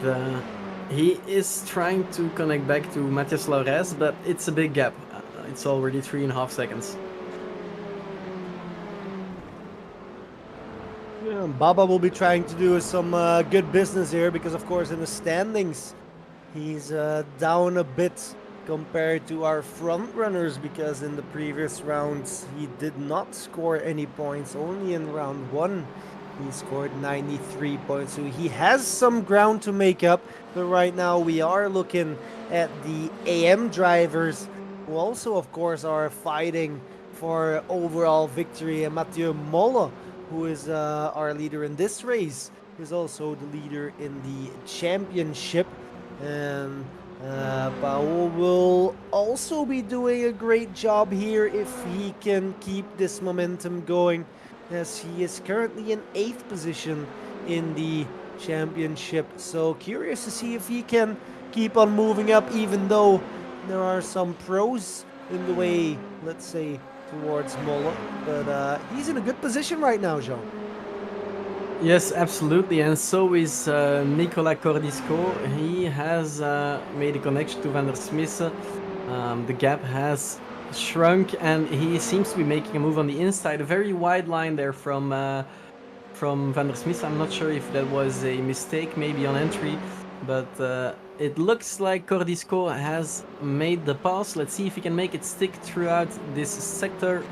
he is trying to connect back to Matthias Laurès, but it's a big gap. It's already 3.5 seconds. Yeah, Baba will be trying to do some good business here because, of course, in the standings, he's down a bit compared to our front runners because in the previous rounds he did not score any points. Only in round 1 he scored 93 points, so he has some ground to make up. But right now we are looking at the AM drivers who also, of course, are fighting for overall victory. And Mathieu Molle, who is our leader in this race, is also the leader in the championship. And Paul will also be doing a great job here if he can keep this momentum going, as he is currently in 8th position in the championship. So curious to see if he can keep on moving up, even though there are some pros in the way, let's say, towards Molle. But he's in a good position right now, Jean. Yes, absolutely, and so is Nicolas Cordisco. He has made a connection to Van der Smissen. The gap has shrunk, and he seems to be making a move on the inside. A very wide line there from Van der Smissen. I'm not sure if that was a mistake, maybe on entry, but it looks like Cordisco has made the pass. Let's see if he can make it stick throughout this sector.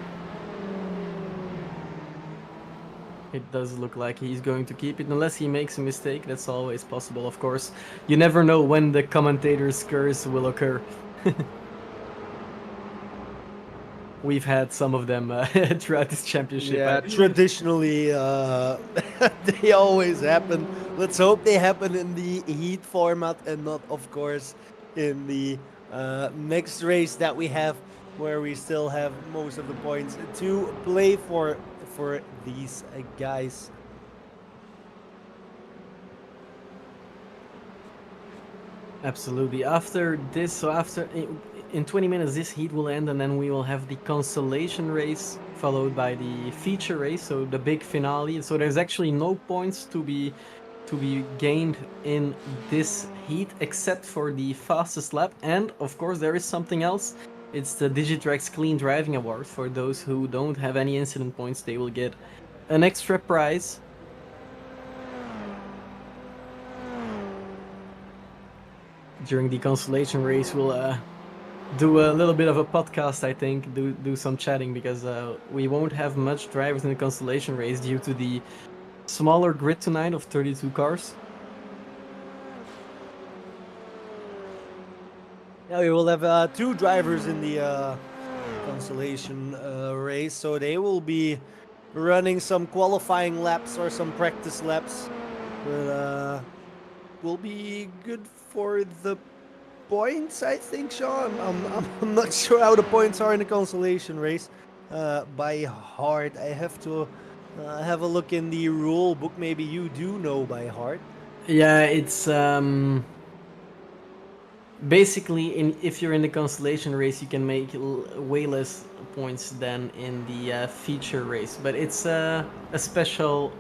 It does look like he's going to keep it, unless he makes a mistake. That's always possible, of course. You never know when the commentator's curse will occur. We've had some of them throughout this championship. Yeah, traditionally, they always happen. Let's hope they happen in the heat format and not, of course, in the next race that we have, where we still have most of the points to play for these guys. Absolutely. After this, so after in 20 minutes, this heat will end, and then we will have the consolation race followed by the feature race, so the big finale. So there's actually no points to be gained in this heat except for the fastest lap. And of course, there is something else. It's the Digitrax Clean Driving Award. For those who don't have any incident points, they will get an extra prize. During the consolation race, we'll do a little bit of a podcast, I think, do some chatting, because we won't have much drivers in the consolation race due to the smaller grid tonight of 32 cars. Yeah, we will have 2 drivers in the consolation race, so they will be running some qualifying laps or some practice laps. But will be good for the points, I think, Sean. I'm not sure how the points are in the consolation race. By heart, I have to have a look in the rule book. Maybe you do know by heart. Yeah, it's basically if you're in the constellation race, you can make way less points than in the feature race. But it's a special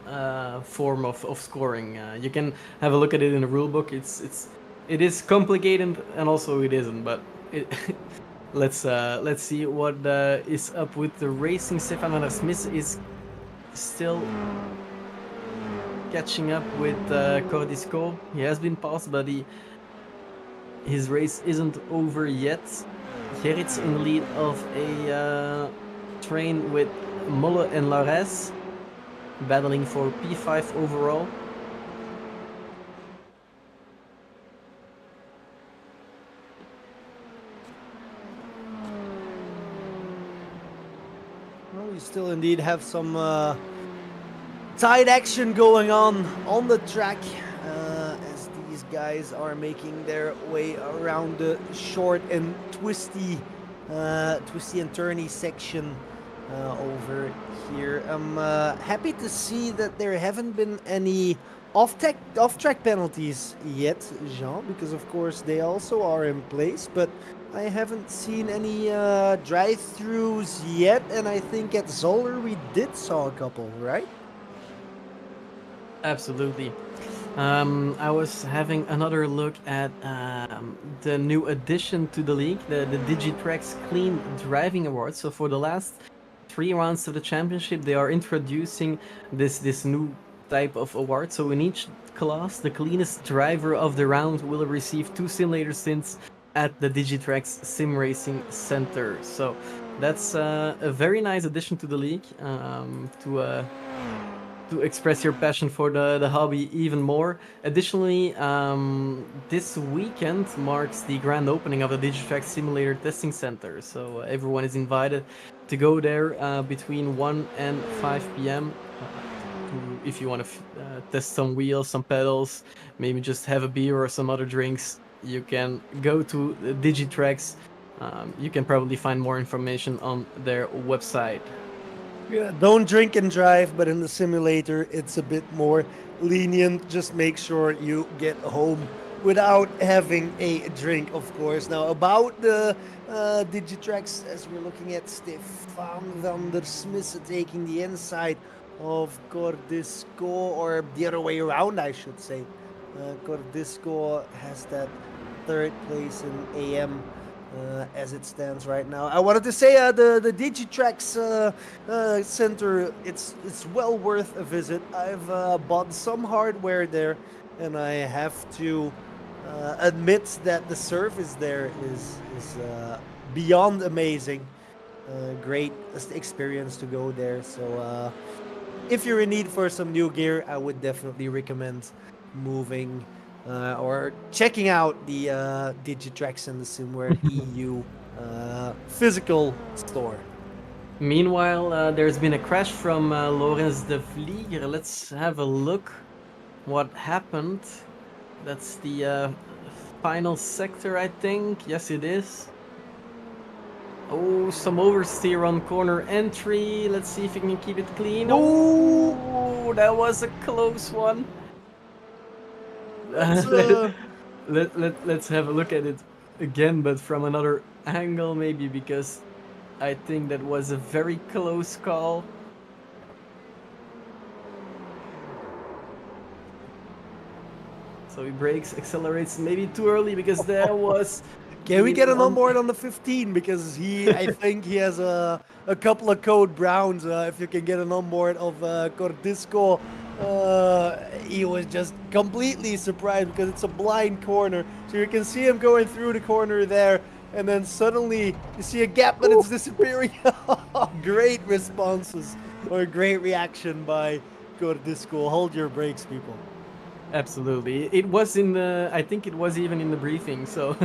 form of scoring. You can have a look at it in the rule book. It is complicated and also it isn't. But it, let's see what is up with the racing. Stefan van der Smith is still catching up with Cordisco. He has been passed, but his race isn't over yet. Gerrit's in the lead of a train with Molle and Lares, battling for P5 overall. Well, we still indeed have some tight action going on the track as these guys are making their way around the short and twisty and turny section over here. I'm happy to see that there haven't been any off-track penalties yet, Jean, because of course they also are in place, but I haven't seen any drive-throughs yet, and I think at Zoller we did saw a couple, right? Absolutely. I was having another look at the new addition to the league, the Digitrax Clean Driving Award. So for the last 3 rounds of the championship, they are introducing this new type of award. So in each class, the cleanest driver of the round will receive 2 simulator stints at the Digitrax Sim Racing Center. So that's a very nice addition to the league to express your passion for the hobby even more. Additionally, this weekend marks the grand opening of the Digitrax Simulator Testing Center. So everyone is invited to go there between 1 and 5 p.m. If you want to test some wheels, some pedals, maybe just have a beer or some other drinks, you can go to Digitrax. You can probably find more information on their website. Yeah, don't drink and drive, but in the simulator, it's a bit more lenient. Just make sure you get home without having a drink, of course. Now, about the Digitrax, as we're looking at Stefan van der Smith taking the inside of Cordisco, or the other way around, I should say. Cordisco has that third place in AM. As it stands right now, I wanted to say the Digitrax center. It's well worth a visit. I've bought some hardware there, and I have to admit that the service there is beyond amazing. Great experience to go there. So if you're in need for some new gear, I would definitely recommend moving or checking out the Digitrax and the Simware EU physical store. Meanwhile, there's been a crash from Lorenz de Vlieger. Let's have a look what happened. That's the final sector, I think. Yes, it is. Oh, some oversteer on corner entry. Let's see if he can keep it clean. Oh, that was a close one. Let's have a look at it again, but from another angle maybe, because I think that was a very close call. So he brakes, accelerates maybe too early because there was... Can we get an onboard on the 15? Because I think he has a couple of code browns. If you can get an onboard of Cordisco, he was just completely surprised because it's a blind corner. So you can see him going through the corner there, and then suddenly you see a gap and it's disappearing. Great responses, or great reaction by Cordisco. Hold your brakes, people. Absolutely. It was in the... I think it was even in the briefing, so...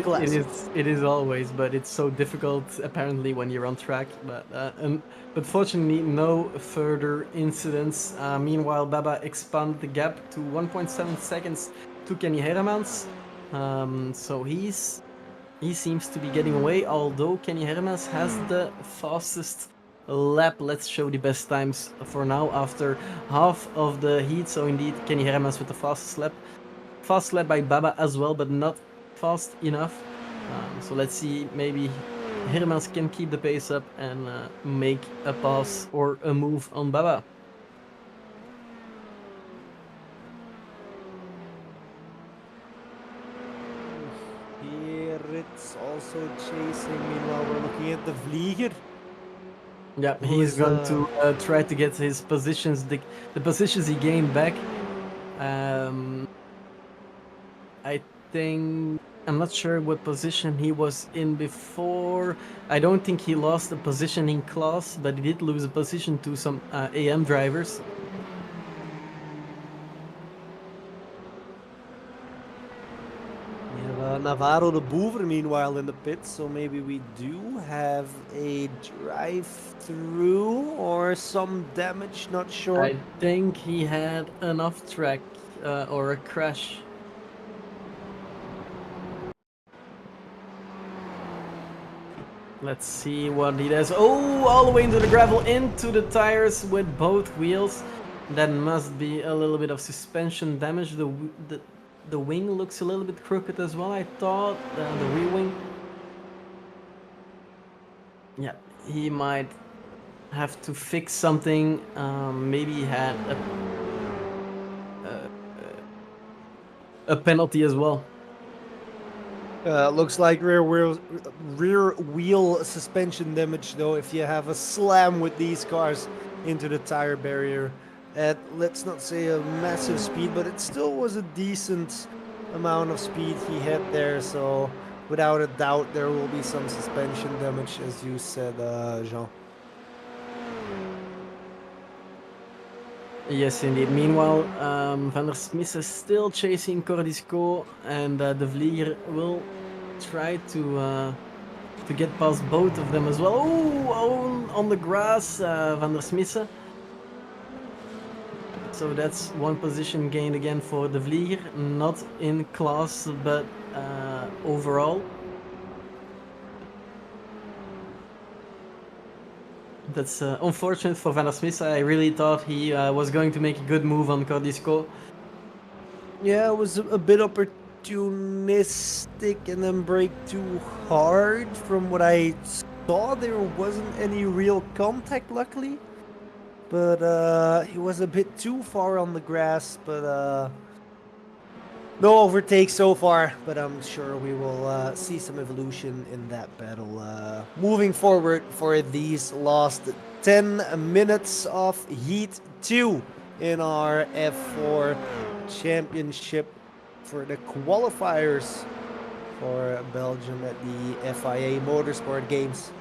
Classic. It is always, but it's so difficult apparently when you're on track. But fortunately, no further incidents. Meanwhile, Baba expanded the gap to 1.7 seconds to Kenny Hermans. So he seems to be getting away. Although Kenny Hermans has the fastest lap. Let's show the best times for now after half of the heat. So indeed, Kenny Hermans with the fastest lap. Fast lap by Baba as well, but not fast enough. So let's see, maybe Hermans can keep the pace up and make a pass or a move on Baba. Here it's also chasing. Meanwhile, we're looking at the Vlieger. Yeah, Who he's is, going to try to get his positions, the positions he gained back. I think I'm not sure what position he was in before. I don't think he lost a position in class, but he did lose a position to some AM drivers. We have Navarro the Boover meanwhile in the pits, so maybe we do have a drive-through or some damage, not sure. I think he had an off track or a crash. Let's see what he does. Oh, all the way into the gravel, into the tires with both wheels. That must be a little bit of suspension damage. The wing looks a little bit crooked as well, I thought. The rear wing. Yeah, he might have to fix something. Maybe he had a penalty as well. Looks like rear wheel suspension damage though. If you have a slam with these cars into the tire barrier at, let's not say a massive speed, but it still was a decent amount of speed he had there. So without a doubt, there will be some suspension damage, as you said, Jean. Yes, indeed. Meanwhile, Van der Smis is still chasing Cordisco, and De Vlieger will try to get past both of them as well. Oh, on the grass, Van der Smissen. So that's one position gained again for De Vlieger, not in class, but overall. That's unfortunate for Van der Smissen. I really thought he was going to make a good move on Cordisco. Yeah, it was a bit opportunistic and then brake too hard. From what I saw, there wasn't any real contact, luckily. But he was a bit too far on the grass, but no overtake so far. But I'm sure we will see some evolution in that battle moving forward for these last 10 minutes of Heat 2 in our F4 Championship for the qualifiers for Belgium at the FIA Motorsport Games.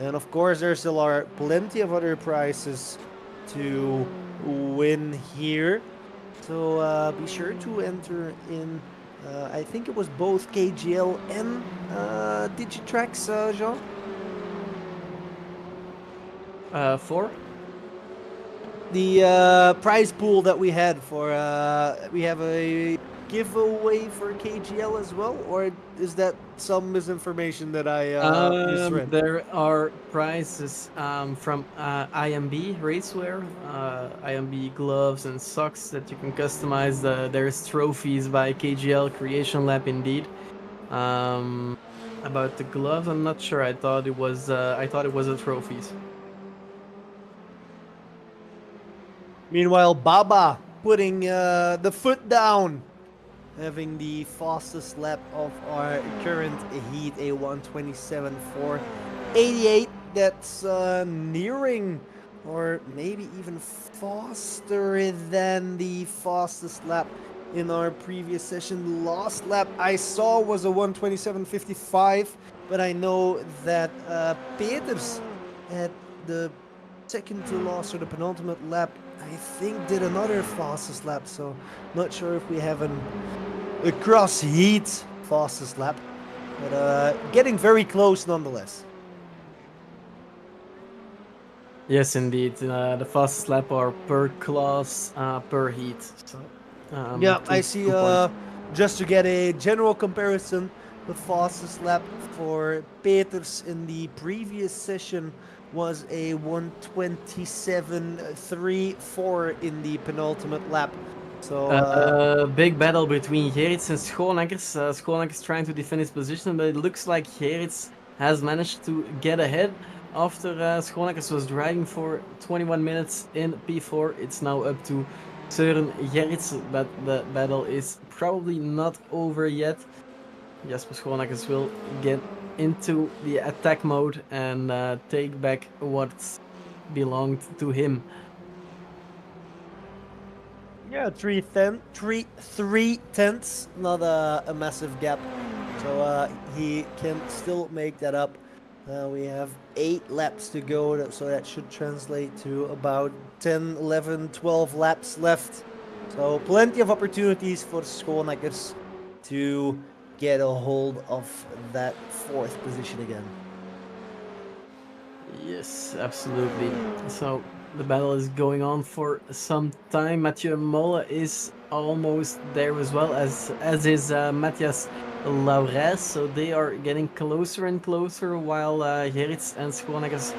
And of course, there still are plenty of other prizes to win here. So be sure to enter in. I think it was both KGL and Digitrax, Jean? 4? The prize pool that we had for we have a giveaway for KGL as well, or is that some misinformation that I misread? There are prizes from IMB Racewear, IMB gloves and socks that you can customize. There's trophies by KGL Creation Lab indeed. About the gloves, I'm not sure. I thought it was the trophies. Meanwhile, Baba putting the foot down, having the fastest lap of our current heat, a 1:27.488. That's nearing or maybe even faster than the fastest lap in our previous session. The last lap I saw was a 1:27.55, but I know that Peters at the second to last or the penultimate lap, I think, did another fastest lap. So not sure if we have a cross heat fastest lap. but getting very close nonetheless. Yes, indeed. The fastest lap are per class, per heat. So, Yeah, I see. 2 points. Just to get a general comparison, the fastest lap for Peters in the previous session was a 1:27.34 in the penultimate lap. So Big battle between Gerrits and Schooneckers. Schooneckers trying to defend his position, but it looks like Gerrits has managed to get ahead after Schooneckers was driving for 21 minutes in P4. It's now up to Søren Gerrits, but the battle is probably not over yet. Jasper Schooneckers will get into the attack mode and take back what belonged to him. yeah, 3/10, not a massive gap. So he can still make that up. We have 8 laps to go, so that should translate to about 10, 11, 12 laps left. So plenty of opportunities for Schooneckers to get a hold of that 4th position again. Yes, absolutely. So the battle is going on for some time. Mathieu Molle is almost there as well as is Matthias Laurès. So they are getting closer and closer while Gerrits and Schooneckers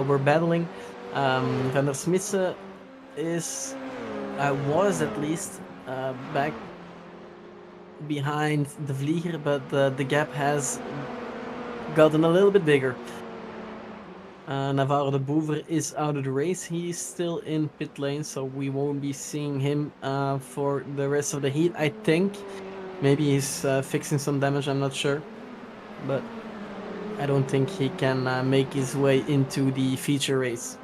were battling. Van der Smisse was at least back behind the Vlieger, but the gap has gotten a little bit bigger. Navarro de Boever is out of the race. He's still in pit lane, so we won't be seeing him for the rest of the heat, I think. Maybe he's fixing some damage, I'm not sure. But I don't think he can make his way into the feature race.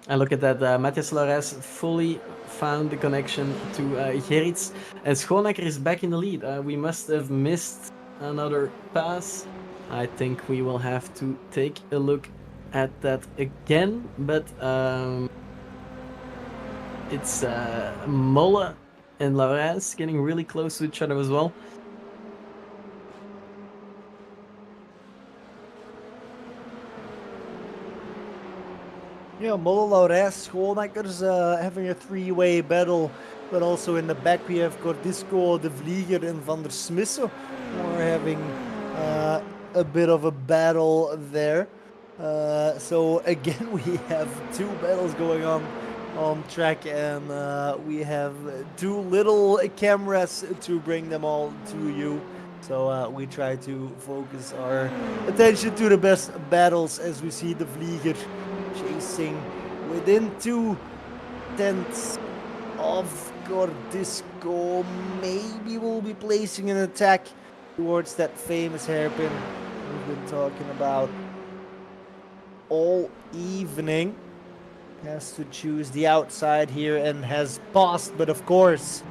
And look at that, Matthias Laurès fully found the connection to Gerrits. And Schoonecker is back in the lead. We must have missed another pass. I think we will have to take a look at that again. But it's Molle and Laurès getting really close to each other as well. Yeah, Molle, Laurès, Schooneckers having a 3-way battle. But also in the back we have Gordisco, De Vlieger and Van der Smisse. We're having a bit of a battle there. So again we have 2 battles going on track, and we have too little cameras to bring them all to you. So we try to focus our attention to the best battles as we see De Vlieger chasing within 2/10 of Gordisco. Maybe we'll be placing an attack towards that famous hairpin we've been talking about all evening. Has to choose the outside here and has passed, but of course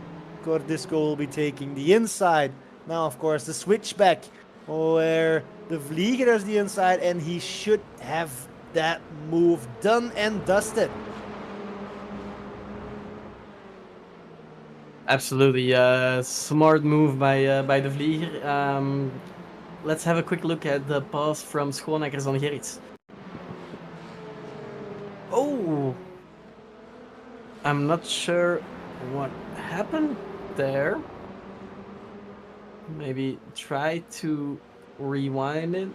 Gordisco will be taking the inside. Now of course the switchback where the Vlieger has the inside, and he should have that move done and dusted. Absolutely, smart move by De Vlieger. Let's have a quick look at the pass from Schooneckers on Gerrits. Oh! I'm not sure what happened there. Maybe try to rewind it.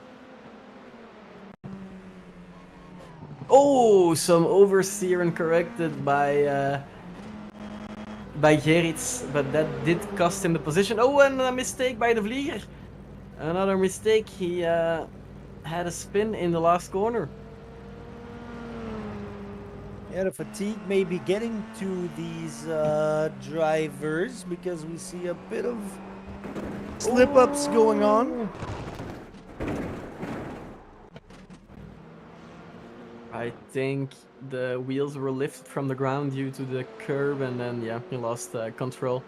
Oh, some oversteer and corrected by Gerrits, but that did cost him the position. Oh, and a mistake by De Vlieger. Another mistake. He had a spin in the last corner. Yeah, the fatigue may be getting to these drivers because we see a bit of slip-ups going on. I think the wheels were lifted from the ground due to the curb, and then yeah, he lost control.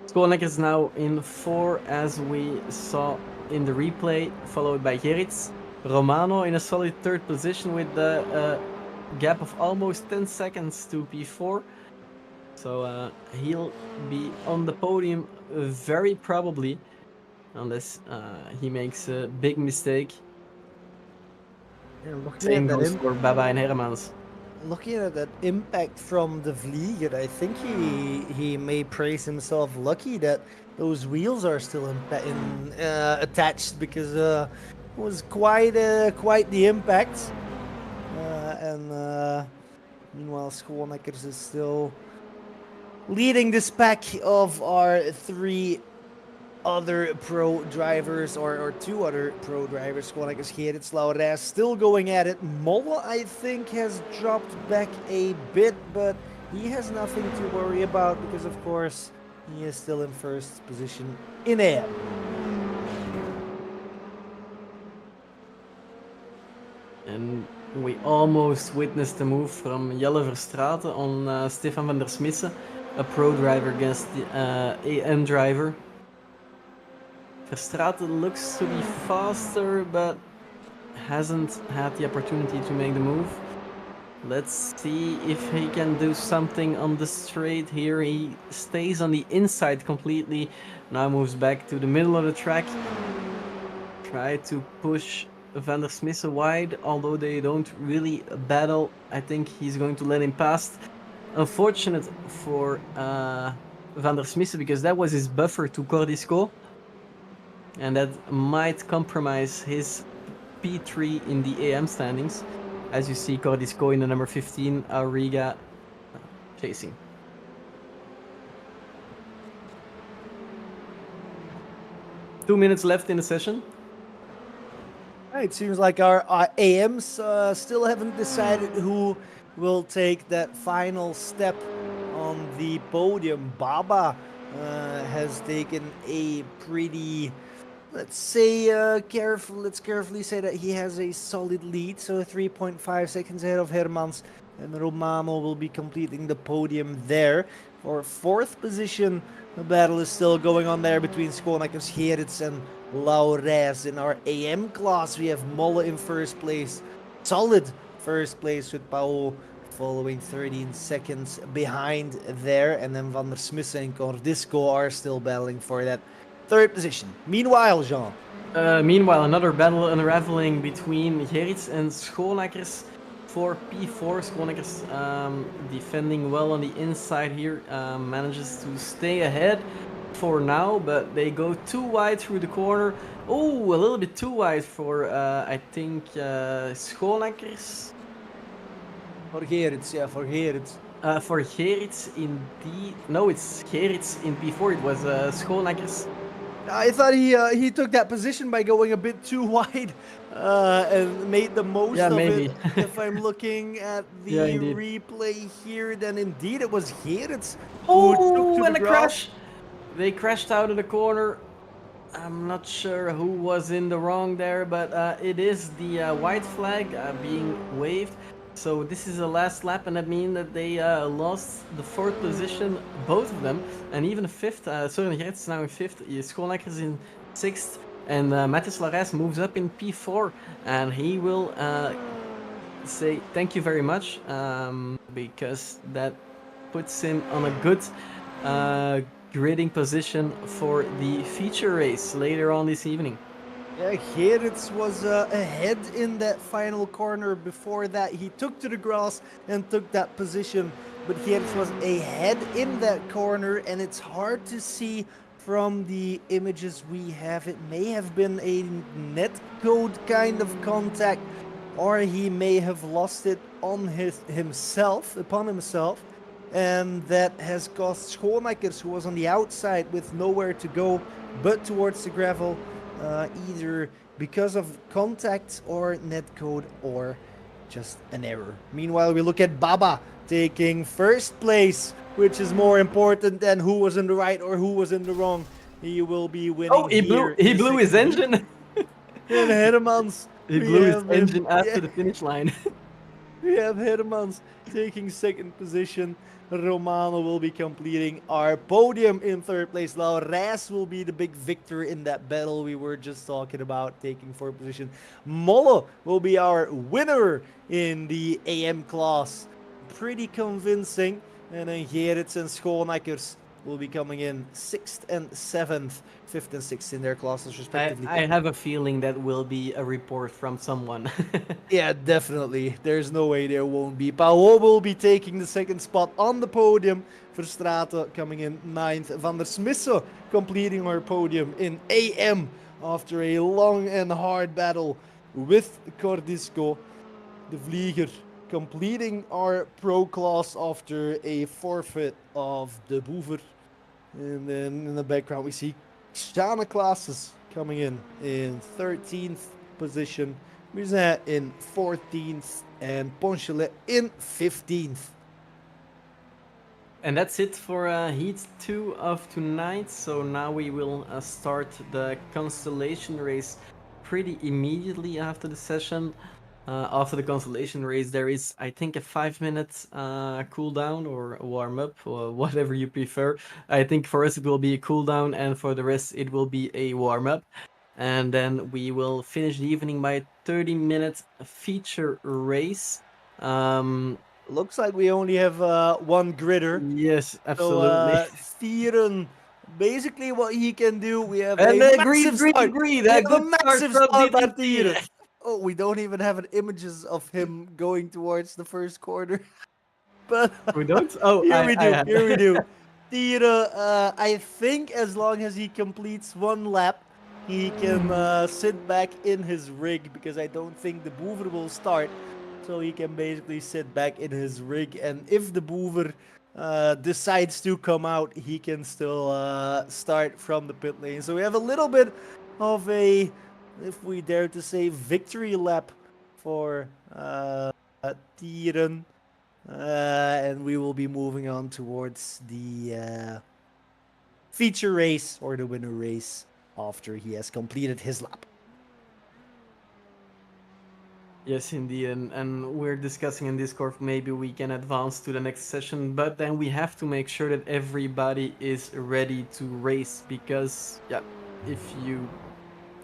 Schoonecker is now in 4, as we saw in the replay, followed by Gerrits. Romano in a solid 3rd position with the gap of almost 10 seconds to P4. So he'll be on the podium very probably, unless he makes a big mistake. And looking Same at that goes for Baba and Hermans. looking at that impact from the Vlieger, I think he may praise himself lucky that those wheels are still attached, because it was quite the impact. And meanwhile, Schoonmakers is still leading this pack of our three other pro drivers, or two other pro drivers. Schoonmakers, Gerrits, Laurens still going at it. Molle, I think, has dropped back a bit, but he has nothing to worry about because, of course, he is still in first position in AM. And we almost witnessed the move from Jelle Verstraeten on Stefan van der Smissen, a pro driver against the AM driver. Verstraeten looks to be faster, but hasn't had the opportunity to make the move. Let's see if he can do something on the straight here. He stays on the inside completely, now moves back to the middle of the track. Try to push Van der Smissen wide, although they don't really battle. I think he's going to let him pass. Unfortunate for Van der Smissen, because that was his buffer to Cordisco, and that might compromise his P3 in the AM standings. As you see, Cordisco in the number 15, Auriga chasing. Two minutes left in the session. It seems like our AMs still haven't decided who will take that final step on the podium. Baba has taken a pretty, let's carefully say that he has a solid lead, so 3.5 seconds ahead of Hermans, and Romano will be completing the podium there. For fourth position, the battle is still going on there between Schoonmakers, Gerrits, and Laurens. In our AM class, we have Molle in first place, solid first place, with Paulo following 13 seconds behind there, and then Van der Smissen and Cordisco are still battling for that third position. Meanwhile, Jean. Meanwhile, another battle unraveling between Gerrits and Schoonmakers for P4. Schoonmakers defending well on the inside here, manages to stay ahead for now, but they go too wide through the corner. Oh, a little bit too wide for, I think, Schoonmakers. For Gerrits, yeah, for Gerrits. For Gerrits indeed. No, it's Gerrits in P4. It was Schoonmakers. I thought he took that position by going a bit too wide and made the most of maybe. it. If I'm looking at the replay here, then indeed it was Gerrits who took to and the a grass. crash! They crashed out of the corner. I'm not sure who was in the wrong there, but it is the white flag being waved. So this is the last lap, and that means that they lost the fourth position, both of them, and even the fifth. Søren Gerrits is now in fifth, Schoonmakers in sixth, and Mathis Laurens moves up in P4, and he will say thank you very much, because that puts him on a good grading position for the feature race later on this evening. Yeah, Gerrits was ahead in that final corner. Before that, he took to the grass and took that position. But Gerrits was ahead in that corner, and it's hard to see from the images we have. It may have been a netcode kind of contact, or he may have lost it on himself, and that has cost Schoonmakers, who was on the outside with nowhere to go but towards the gravel, either because of contact or netcode or just an error. Meanwhile, we look at Baba taking first place, which is more important than who was in the right or who was in the wrong. He will be winning. Oh, he blew his engine. In Hermans. He blew his engine after the finish line. We have Hermans taking second position. Romano will be completing our podium in third place. Now Ras will be the big victor in that battle we were just talking about, taking fourth position. Molle will be our winner in the AM class. Pretty convincing. And then Gerrits and Schooneckers will be coming in 6th and 7th, 5th and 6th in their classes respectively. I have a feeling that will be a report from someone. Yeah, definitely. There's no way there won't be. Paulo will be taking the second spot on the podium. Verstraeten coming in 9th. Van der Smisse completing our podium in AM after a long and hard battle with Cordisco. De Vlieger completing our pro class after a forfeit of De Boever. And then in the background we see Shana classes coming in 13th position. Muset in 14th and Ponchelet in 15th. And that's it for Heat 2 of tonight. So now we will start the Constellation race pretty immediately after the session. After the Constellation race, there is, I think, a 5-minute cooldown or warm-up, or whatever you prefer. I think for us it will be a cooldown, and for the rest it will be a warm-up. And then we will finish the evening by a 30-minute feature race. Looks like we only have one gridder. Yes, absolutely. So Thieren, basically what he can do, we have And a agreed. massive start. We We have a good massive start from start by Thieren. Thieren. Oh, we don't even have an images of him going towards the first corner. But We don't? Oh, here we do. have. Here we do. Thieren, I think as long as he completes one lap, he can sit back in his rig because I don't think the Boever will start. So he can basically sit back in his rig, and if the Boever decides to come out, he can still start from the pit lane. So we have a little bit of a, if we dare to say, victory lap for Thieren. And we will be moving on towards the feature race or the winner race after he has completed his lap. Yes, indeed, and we're discussing in Discord maybe we can advance to the next session, but then we have to make sure that everybody is ready to race, because yeah, if you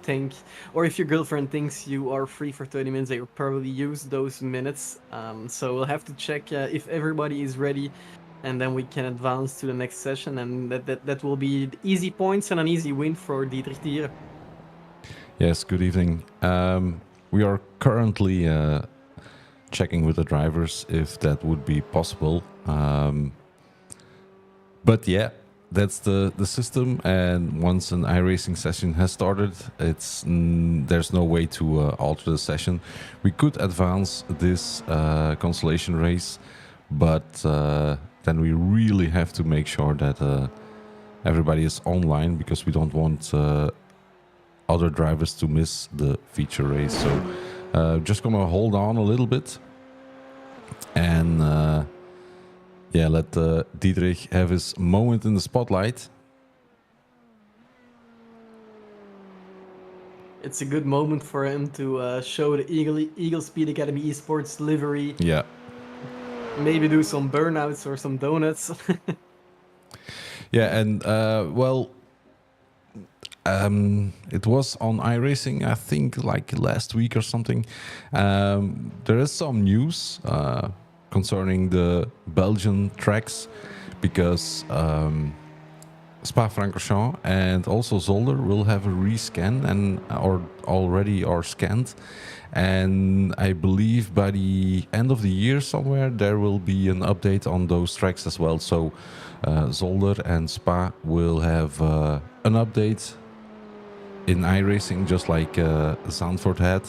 think, or if your girlfriend thinks you are free for 30 minutes, they will probably use those minutes. So we'll have to check if everybody is ready, and then we can advance to the next session, and that will be easy points and an easy win for Dietrich Thieren. Yes, good evening. We are currently checking with the drivers if that would be possible. But yeah, that's the system. And once an iRacing session has started, there's no way to alter the session. We could advance this Consolation race, but then we really have to make sure that everybody is online, because we don't want other drivers to miss the feature race. So just gonna hold on a little bit and yeah, let Dietrich have his moment in the spotlight. It's a good moment for him to show the Eagle Speed Academy Esports livery. Yeah, maybe do some burnouts or some donuts. yeah, and well, it was on iRacing, I think, like last week or something. There is some news concerning the Belgian tracks, because Spa-Francorchamps and also Zolder will have a rescan and or already are scanned. And I believe by the end of the year somewhere there will be an update on those tracks as well. So Zolder and Spa will have an update in iRacing, just like Zandvoort had.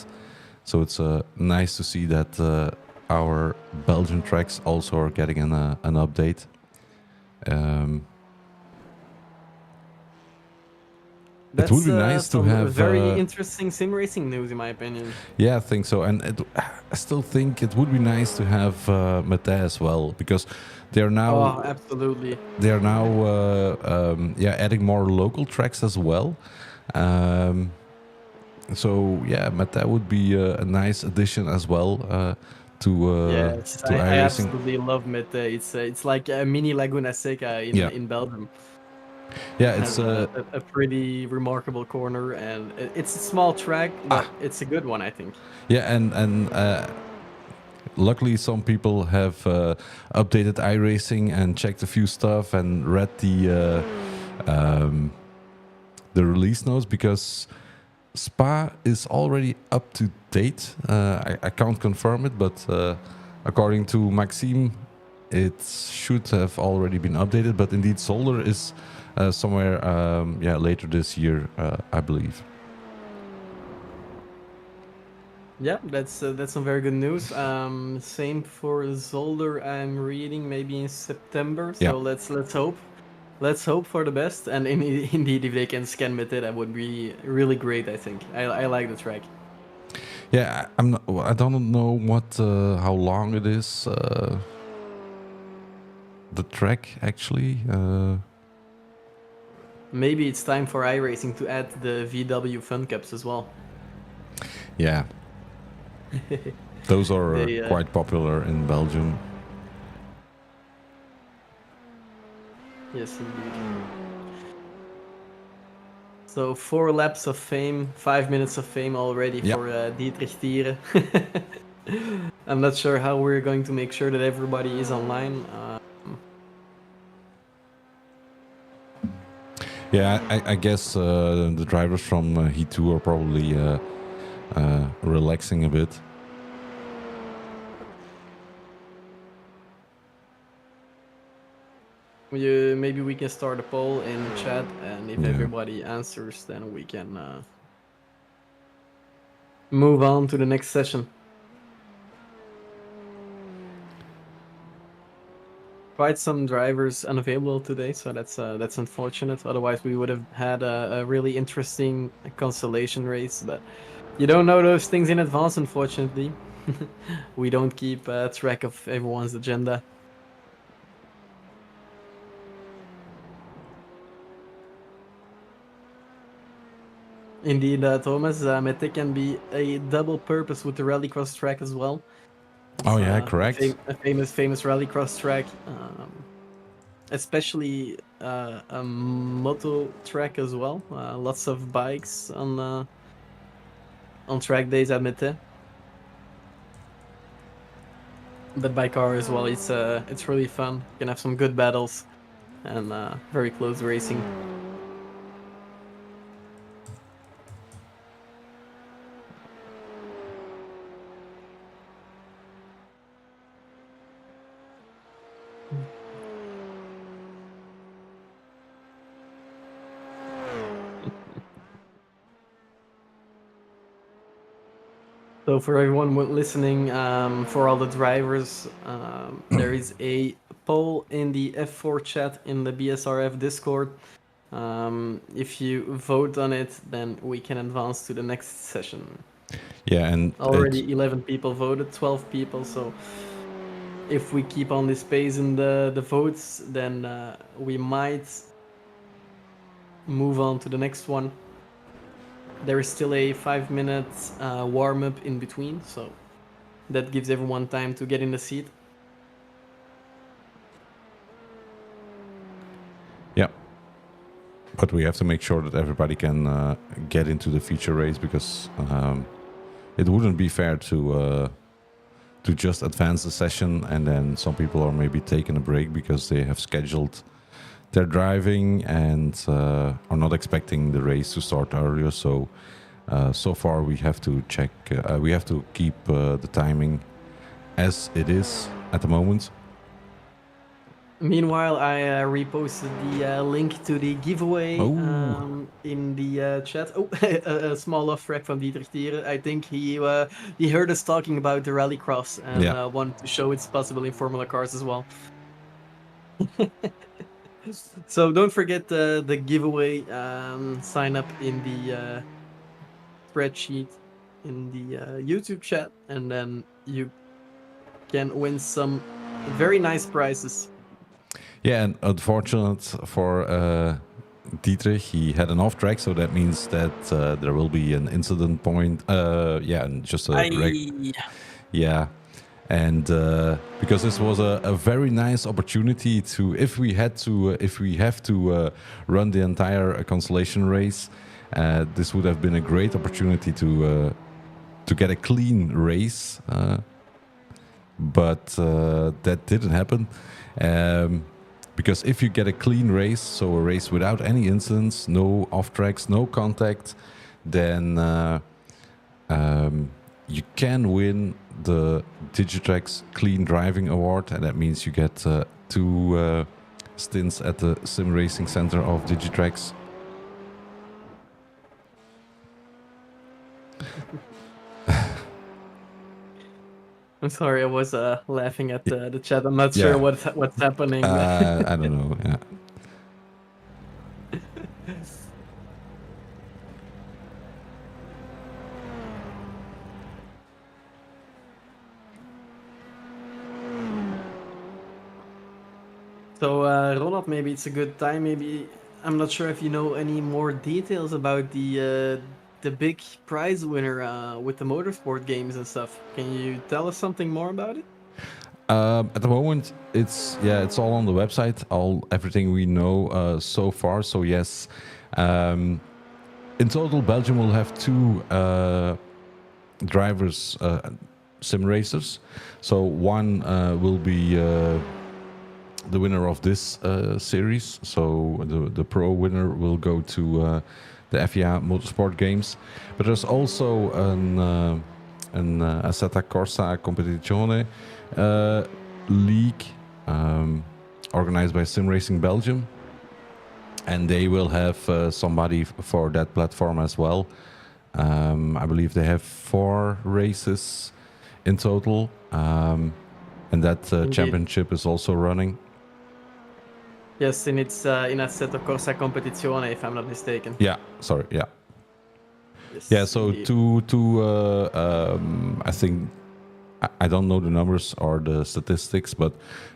So it's nice to see that our Belgian tracks also are getting an update. That's it would be nice to have very interesting sim racing news, in my opinion. Yeah, I think so, and I still think it would be nice to have Mete as well, because they're now. Oh, absolutely. They're now yeah, adding more local tracks as well. So yeah, Mete would be a nice addition as well. Yes, to I iRacing. absolutely love Mitte. It's like a mini Laguna Seca Yeah. in Belgium. Yeah, It it's has a pretty remarkable corner, and it's a small track, but it's a good one, I think. yeah, and luckily some people have updated iRacing and checked a few stuff and read the release notes, because Spa is already up to date. I can't confirm it, but according to Maxime, it should have already been updated. But indeed, Zolder is somewhere, later this year, I believe. Yeah, that's some very good news. Same for Zolder. I'm reading maybe in September. Yeah. So let's hope. Let's hope for the best. And indeed, if they can scan with it, that would be really great. I think I like the track. Yeah, I'm not, I don't know what how long it is. The track actually. Maybe it's time for iRacing to add the VW Fun Cups as well. Yeah, those are They, quite popular in Belgium. Yes, indeed. So 4 laps of fame, 5 minutes of fame already Yeah. for Dietrich Thiere. I'm not sure how we're going to make sure that everybody is online. Yeah, I guess the drivers from Heat 2 are probably relaxing a bit. Maybe we can start a poll in chat, and if Yeah. everybody answers, then we can move on to the next session. Quite some drivers unavailable today, so that's unfortunate. Otherwise, we would have had a really interesting consolation race, but you don't know those things in advance, unfortunately. We don't keep track of everyone's agenda. Indeed, Thomas, Mete can be a double purpose with the rallycross track as well. Oh It's, yeah, correct. A famous rallycross track, especially a moto track as well. Lots of bikes on track days at Mete. But by car as well, it's really fun. You can have some good battles and very close racing. So for everyone listening, for all the drivers, there is a poll in the F4 chat in the BSRF Discord. If you vote on it, then we can advance to the next session. Yeah, and Already 11 people voted, 12 people. So if we keep on this pace in the votes, then we might move on to the next one. There is still a 5 minutes warm-up in between, so that gives everyone time to get in the seat. Yeah, but we have to make sure that everybody can get into the feature race, because it wouldn't be fair to just advance the session and then some people are maybe taking a break because they have scheduled their driving and are not expecting the race to start earlier. So so far we have to check, we have to keep the timing as it is at the moment. Meanwhile, I reposted the link to the giveaway in the chat. Oh, a small off track from Dietrich Thiere. I think he heard us talking about the rallycross and wanted to show it's possible in Formula cars as well. So don't forget the giveaway. Sign up in the spreadsheet in the YouTube chat, and then you can win some very nice prizes. Yeah, and unfortunate for Dietrich, he had an off track, so that means that there will be an incident point. Yeah, and just a yeah, And because this was a very nice opportunity to, if we have to run the entire Consolation race, this would have been a great opportunity to get a clean race. But that didn't happen. Because if you get a clean race, so a race without any incidents, no off tracks, no contact, then you can win the Digitrax Clean Driving Award, and that means you get 2 stints at the Sim Racing Center of Digitrax. I'm sorry, I was laughing at the chat. I'm not sure what's happening. I don't know. Yeah. So, Ronald, maybe it's a good time. Maybe I'm not sure if you know any more details about the big prize winner with the motorsport games and stuff. Can you tell us something more about it? At the moment, it's all on the website. Everything we know so far. So yes, in total, Belgium will have 2 drivers, sim racers. So one will be the winner of this series. So the pro winner will go to the FIA Motorsport games. But there's also an Assetto Corsa Competizione league organized by Sim Racing Belgium, and they will have somebody for that platform as well. I believe they have 4 races in total, and that championship is also running. Yes, and it's in Assetto Corsa Competizione, if I'm not mistaken. Yeah, sorry, yeah. Yes, Yeah, so indeed. I think, I don't know the numbers or the statistics, but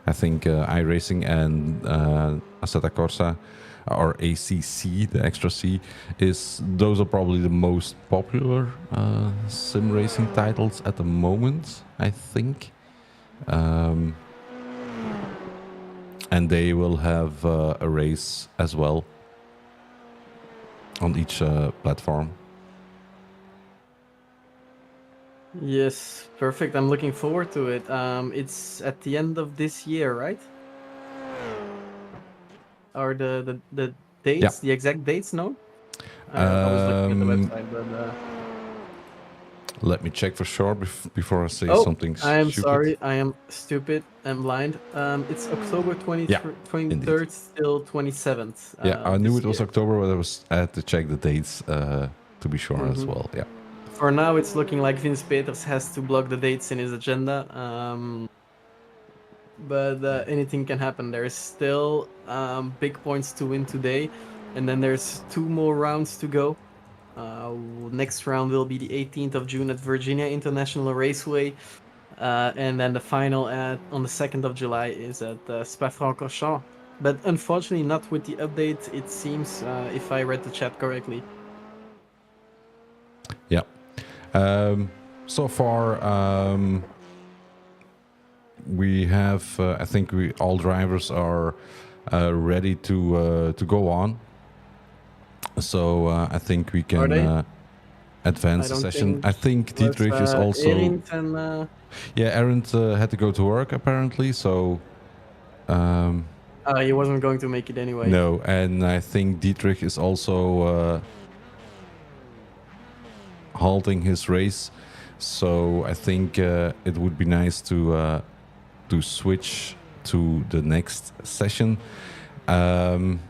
I think iRacing and Assetto Corsa, or ACC, the extra C, those are probably the most popular sim racing titles at the moment, I think. And they will have a race as well on each platform. Yes, perfect. I'm looking forward to it. It's at the end of this year, right? Are the dates, the exact dates known? I was looking at the website, but let me check for sure before I say oh, something I am stupid. sorry. I am stupid. I'm blind. It's October Yeah, 23rd till 27th. Yeah, I knew This it was year. October, but I had to check the dates to be sure as well. Yeah. For now, it's looking like Vince Peters has to block the dates in his agenda. But anything can happen. There's still big points to win today, and then there's 2 more rounds to go. Next round will be the 18th of June at Virginia International Raceway, and then the final on the 2nd of July is at Spa-Francorchamps. But unfortunately, not with the update. It seems, if I read the chat correctly. Yeah. So far, we have. I think all drivers are ready to go on. So I think we Are can they? advance I the don't session. think I think was Dietrich is also. Erint and Yeah, Arendt had to go to work apparently. So. he wasn't going to make it anyway. No, and I think Dietrich is also halting his race. So I think it would be nice to switch to the next session. I'm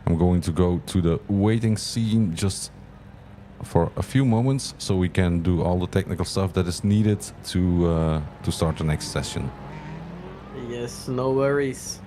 going to go to the waiting scene just for a few moments so we can do all the technical stuff that is needed to start the next session. Yes, no worries.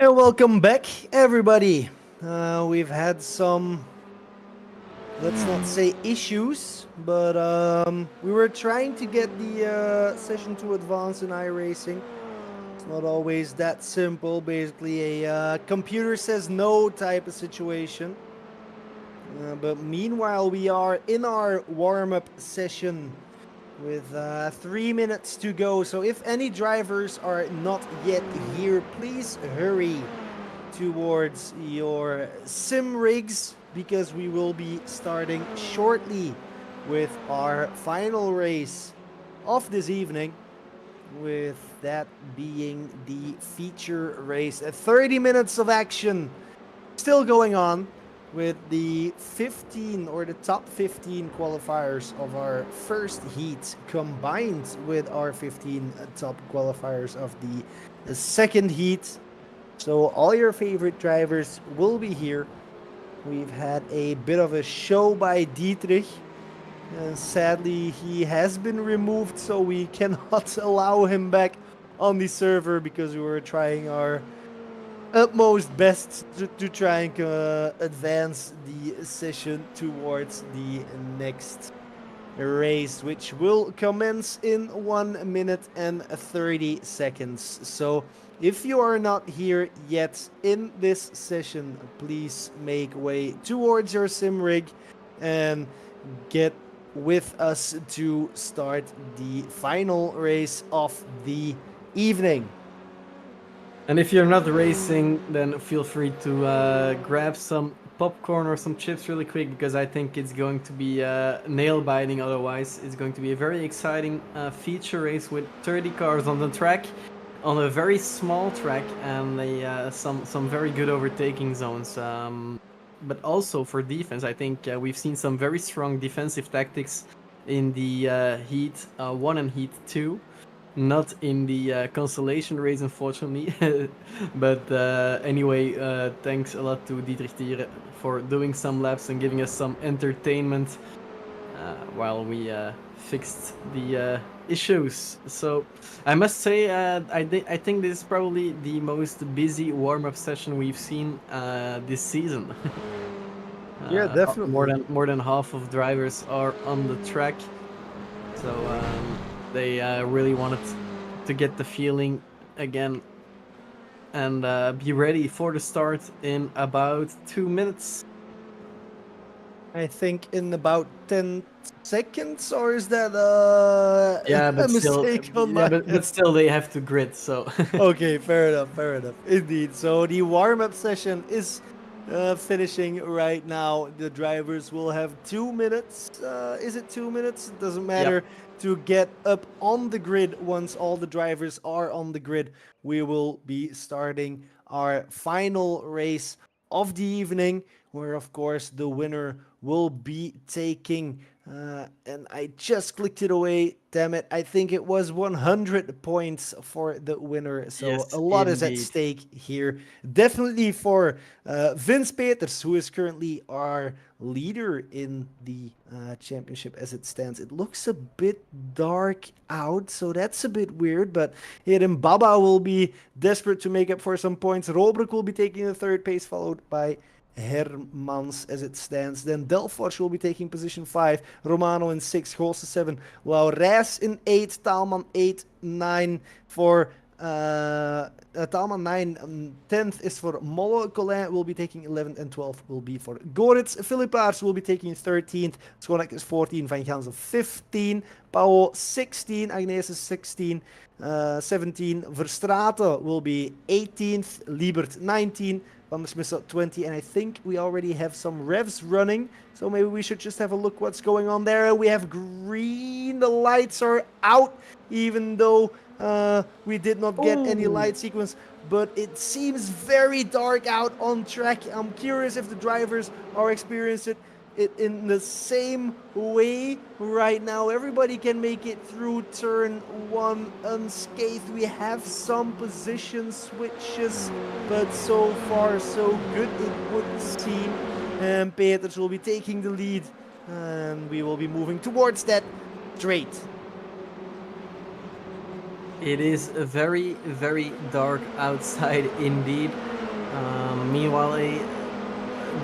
And welcome back, everybody. We've had some, let's not say issues, but we were trying to get the session to advance in iRacing. It's not always that simple. Basically, a computer says no type of situation. But meanwhile, we are in our warm-up session with 3 minutes to go. So if any drivers are not yet here, please hurry towards your sim rigs because we will be starting shortly with our final race of this evening, with that being the feature race. 30 minutes of action still going on with the 15 or the top 15 qualifiers of our first heat combined with our 15 top qualifiers of the second heat. So all your favorite drivers will be here. We've had a bit of a show by Dietrich. And sadly, he has been removed, so we cannot allow him back on the server because we were trying our utmost best to try and advance the session towards the next race, which will commence in 1 minute and 30 seconds. So if you are not here yet in this session, please make way towards your sim rig and get with us to start the final race of the evening. And if you're not racing, then feel free to grab some popcorn or some chips really quick, because I think it's going to be nail biting. Otherwise, it's going to be a very exciting feature race with 30 cars on the track, on a very small track, and some very good overtaking zones. But also for defense, I think we've seen some very strong defensive tactics in the Heat 1 and Heat 2. Not in the Consolation race, unfortunately. But anyway, thanks a lot to Dietrich Thiere for doing some laps and giving us some entertainment while we fixed the issues. So I must say, I think this is probably the most busy warm-up session we've seen this season. Yeah, definitely. More than half of drivers are on the track. So they really wanted to get the feeling again and be ready for the start in about 2 minutes. I think in about 10 seconds, or is that Yeah, a but still, mistake on my but still, they have to grid. So Okay, fair enough, fair enough. Indeed. So the warm-up session is finishing right now. The drivers will have 2 minutes. Is it 2 minutes? It doesn't yep. matter. To get up on the grid. Once all the drivers are on the grid, we will be starting our final race of the evening, where of course the winner will be taking and I just clicked it away, damn it. I think it was 100 points for the winner, so a Yes, lot is at indeed. stake here. Definitely for Vince Peters, who is currently our leader in the championship as it stands. It looks a bit dark out, so that's a bit weird, but here in Baba will be desperate to make up for some points. Robert will be taking the third place, followed by Hermans as it stands. Then Delforge will be taking position 5, Romano in 6, Goosse 7, Laurès in 8, Taalman 8, 9 for Taalman 9, 10th is for Molle. Colin will be taking 11th and 12th will be for Goritz. Philippaars will be taking 13th. Schonek is 14, Van Gansen 15, Pauw 16, Agnes is 16, 17. Verstraeten will be 18th, Liebert 19, Van der Smith 20, and I think we already have some revs running, so maybe we should just have a look what's going on there. We have green, the lights are out, even though we did not get any light sequence, but it seems very dark out on track. I'm curious if the drivers are experiencing it in the same way right now. Everybody can make it through turn 1 unscathed. We have some position switches, but so far so good it would seem. And Peters will be taking the lead, and we will be moving towards that straight. It is very, very dark outside indeed. Meanwhile, a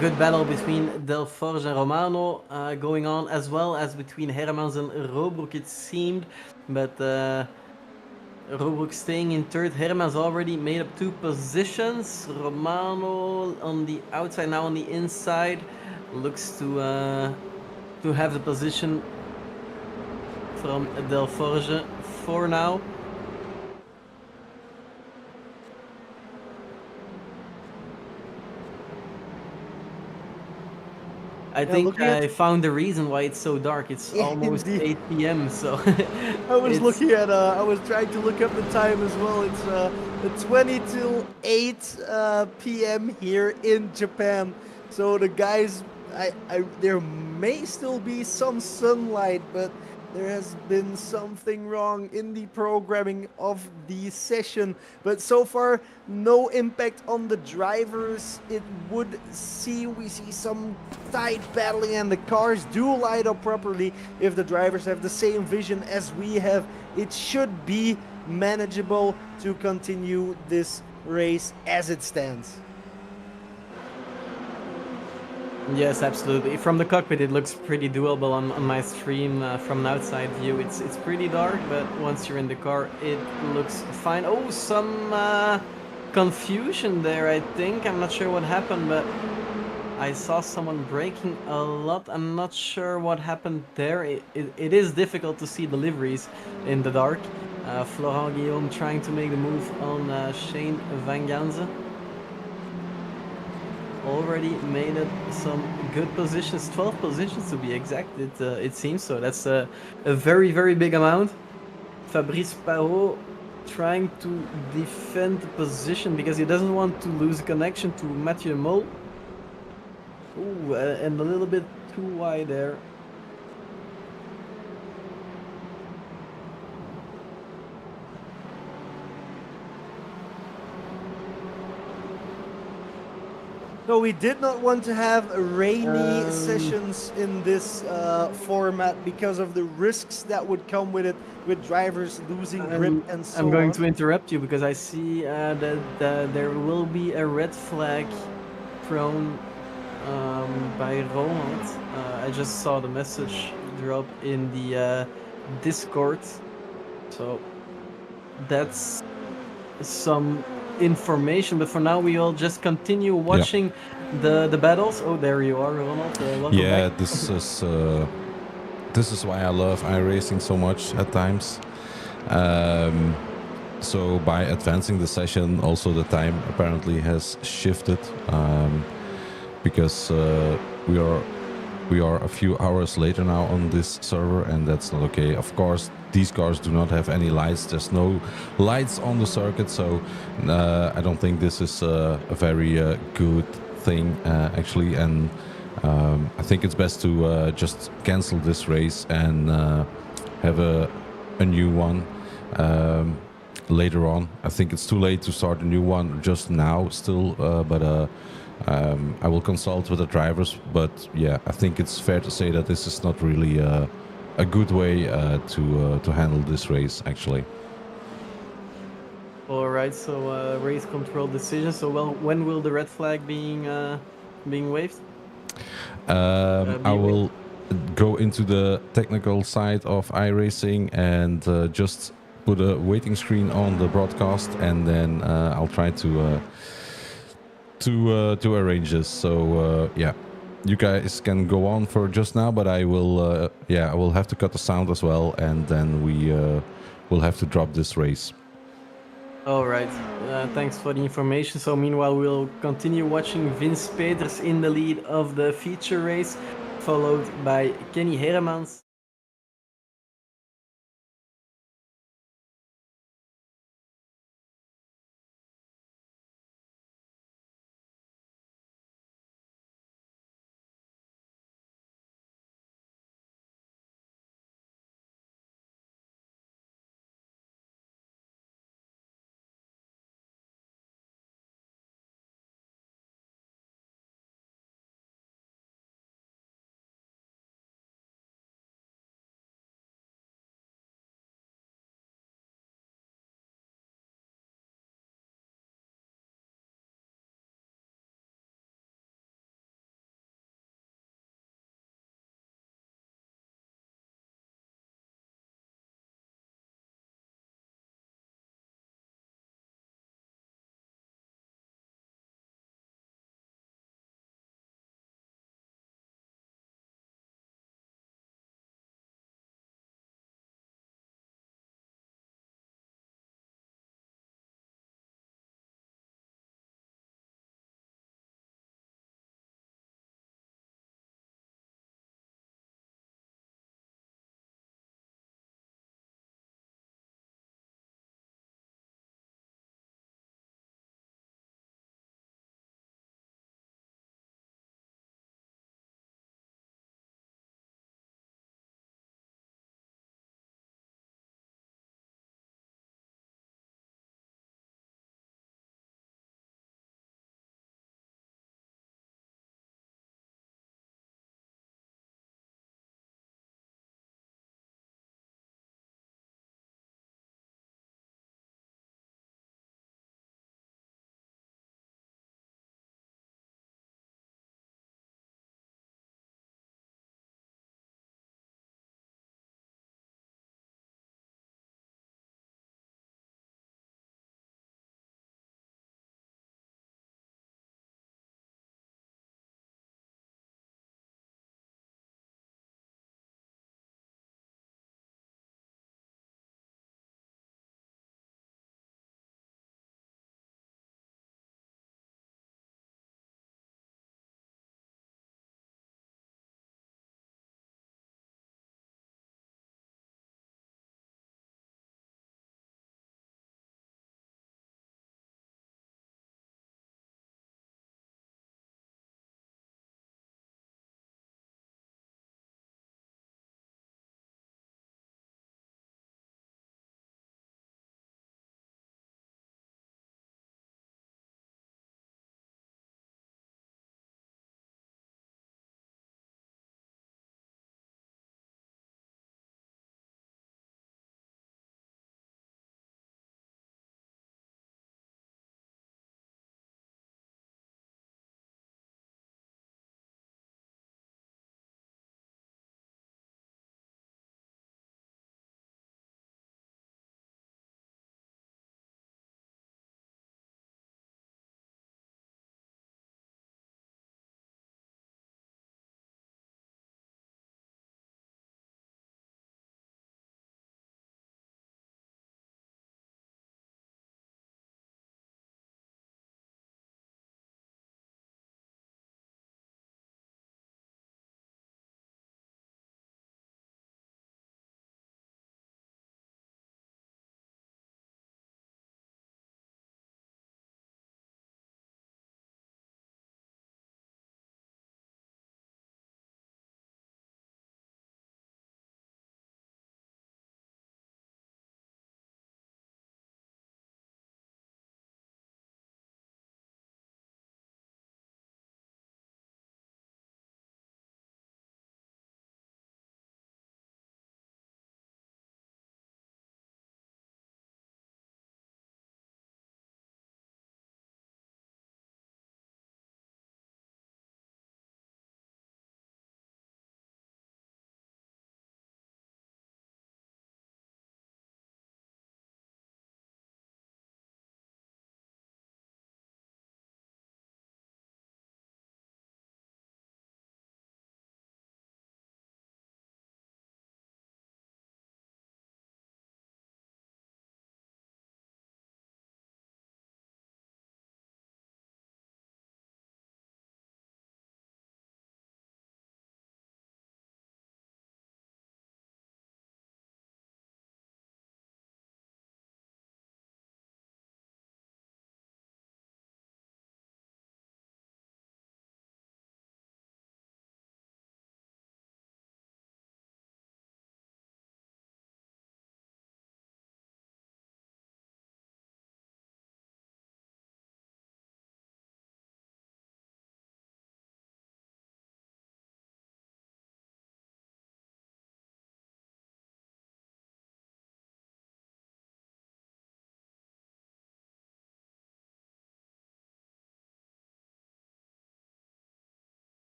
good battle between Delforge and Romano going on, as well as between Hermans and Robrook, it seemed. But Robrook staying in third. Hermans already made up 2 positions. Romano on the outside, now on the inside. Looks to have the position from Delforge for now. I think looking at I found the reason why it's so dark. It's almost indeed. 8 p.m. So I was it's looking at I was trying to look up the time as well. It's 20 till 8 p.m. here in Japan. So the guys, there may still be some sunlight, but there has been something wrong in the programming of the session. But so far, no impact on the drivers. We see some tight battling, and the cars do light up properly. If the drivers have the same vision as we have, it should be manageable to continue this race as it stands. yes, absolutely. From the cockpit, it looks pretty doable on my stream. From an outside view, it's pretty dark, but once you're in the car, it looks fine. Oh, some confusion there, I think. I'm not sure what happened, but I saw someone braking a lot. I'm not sure what happened there. It is difficult to see the liveries in the dark. Florent Guillaume trying to make the move on Shane Van Ganze. Already made it some good positions, 12 positions to be exact, it seems so. That's a very, very big amount. Fabrice Parot trying to defend the position because he doesn't want to lose connection to Mathieu Mol. Ooh, and a little bit too wide there. No, we did not want to have rainy sessions in this format because of the risks that would come with it, with drivers losing grip and so I'm going on. to interrupt you because I see that there will be a red flag thrown by Roland. I just saw the message drop in the Discord, so that's some information. But for now, we will just continue watching the battles. Oh, there you are, Ronald. Welcome Yeah, back. this is why I love iRacing so much at times. So by advancing the session, also the time apparently has shifted, because we are a few hours later now on this server, and that's not okay. Of course, these cars do not have any lights. There's no lights on the circuit, so I don't think this is a very good thing, actually. And I think it's best to just cancel this race and have a new one later on. I think it's too late to start a new one just now still, but I will consult with the drivers. But yeah, I think it's fair to say that this is not really a good way to handle this race, actually. All right, so race control decision. So, well, when will the red flag being waved? I Be waved? will go into the technical side of iRacing and just put a waiting screen on the broadcast, and then I'll try to arrange this. So yeah, you guys can go on for just now, but I will I will have to cut the sound as well, and then we will have to drop this race. All right. Thanks for the information. So meanwhile, we'll continue watching Vince Peters in the lead of the feature race, followed by Kenny Heremans.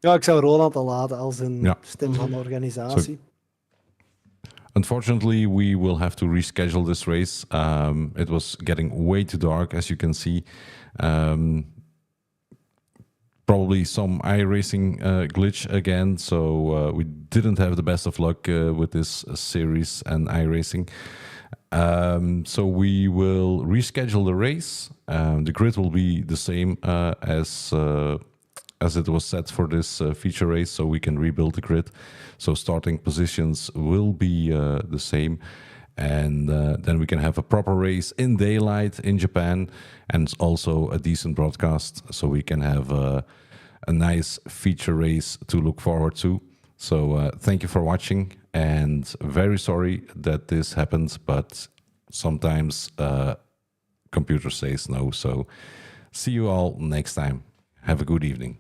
Ja, ik zou Ronald al laten als een Ja. stem van de organisatie. Unfortunately, we will have to reschedule this race. It was getting way too dark, as you can see. Probably some iRacing glitch again, so we didn't have the best of luck with this series and iRacing. So we will reschedule the race. The grid will be the same as it was set for this feature race, so we can rebuild the grid. So starting positions will be the same, and then we can have a proper race in daylight in Japan, and also a decent broadcast, so we can have a nice feature race to look forward to. So thank you for watching, and very sorry that this happened, but sometimes computer says no. So see you all next time. Have a good evening.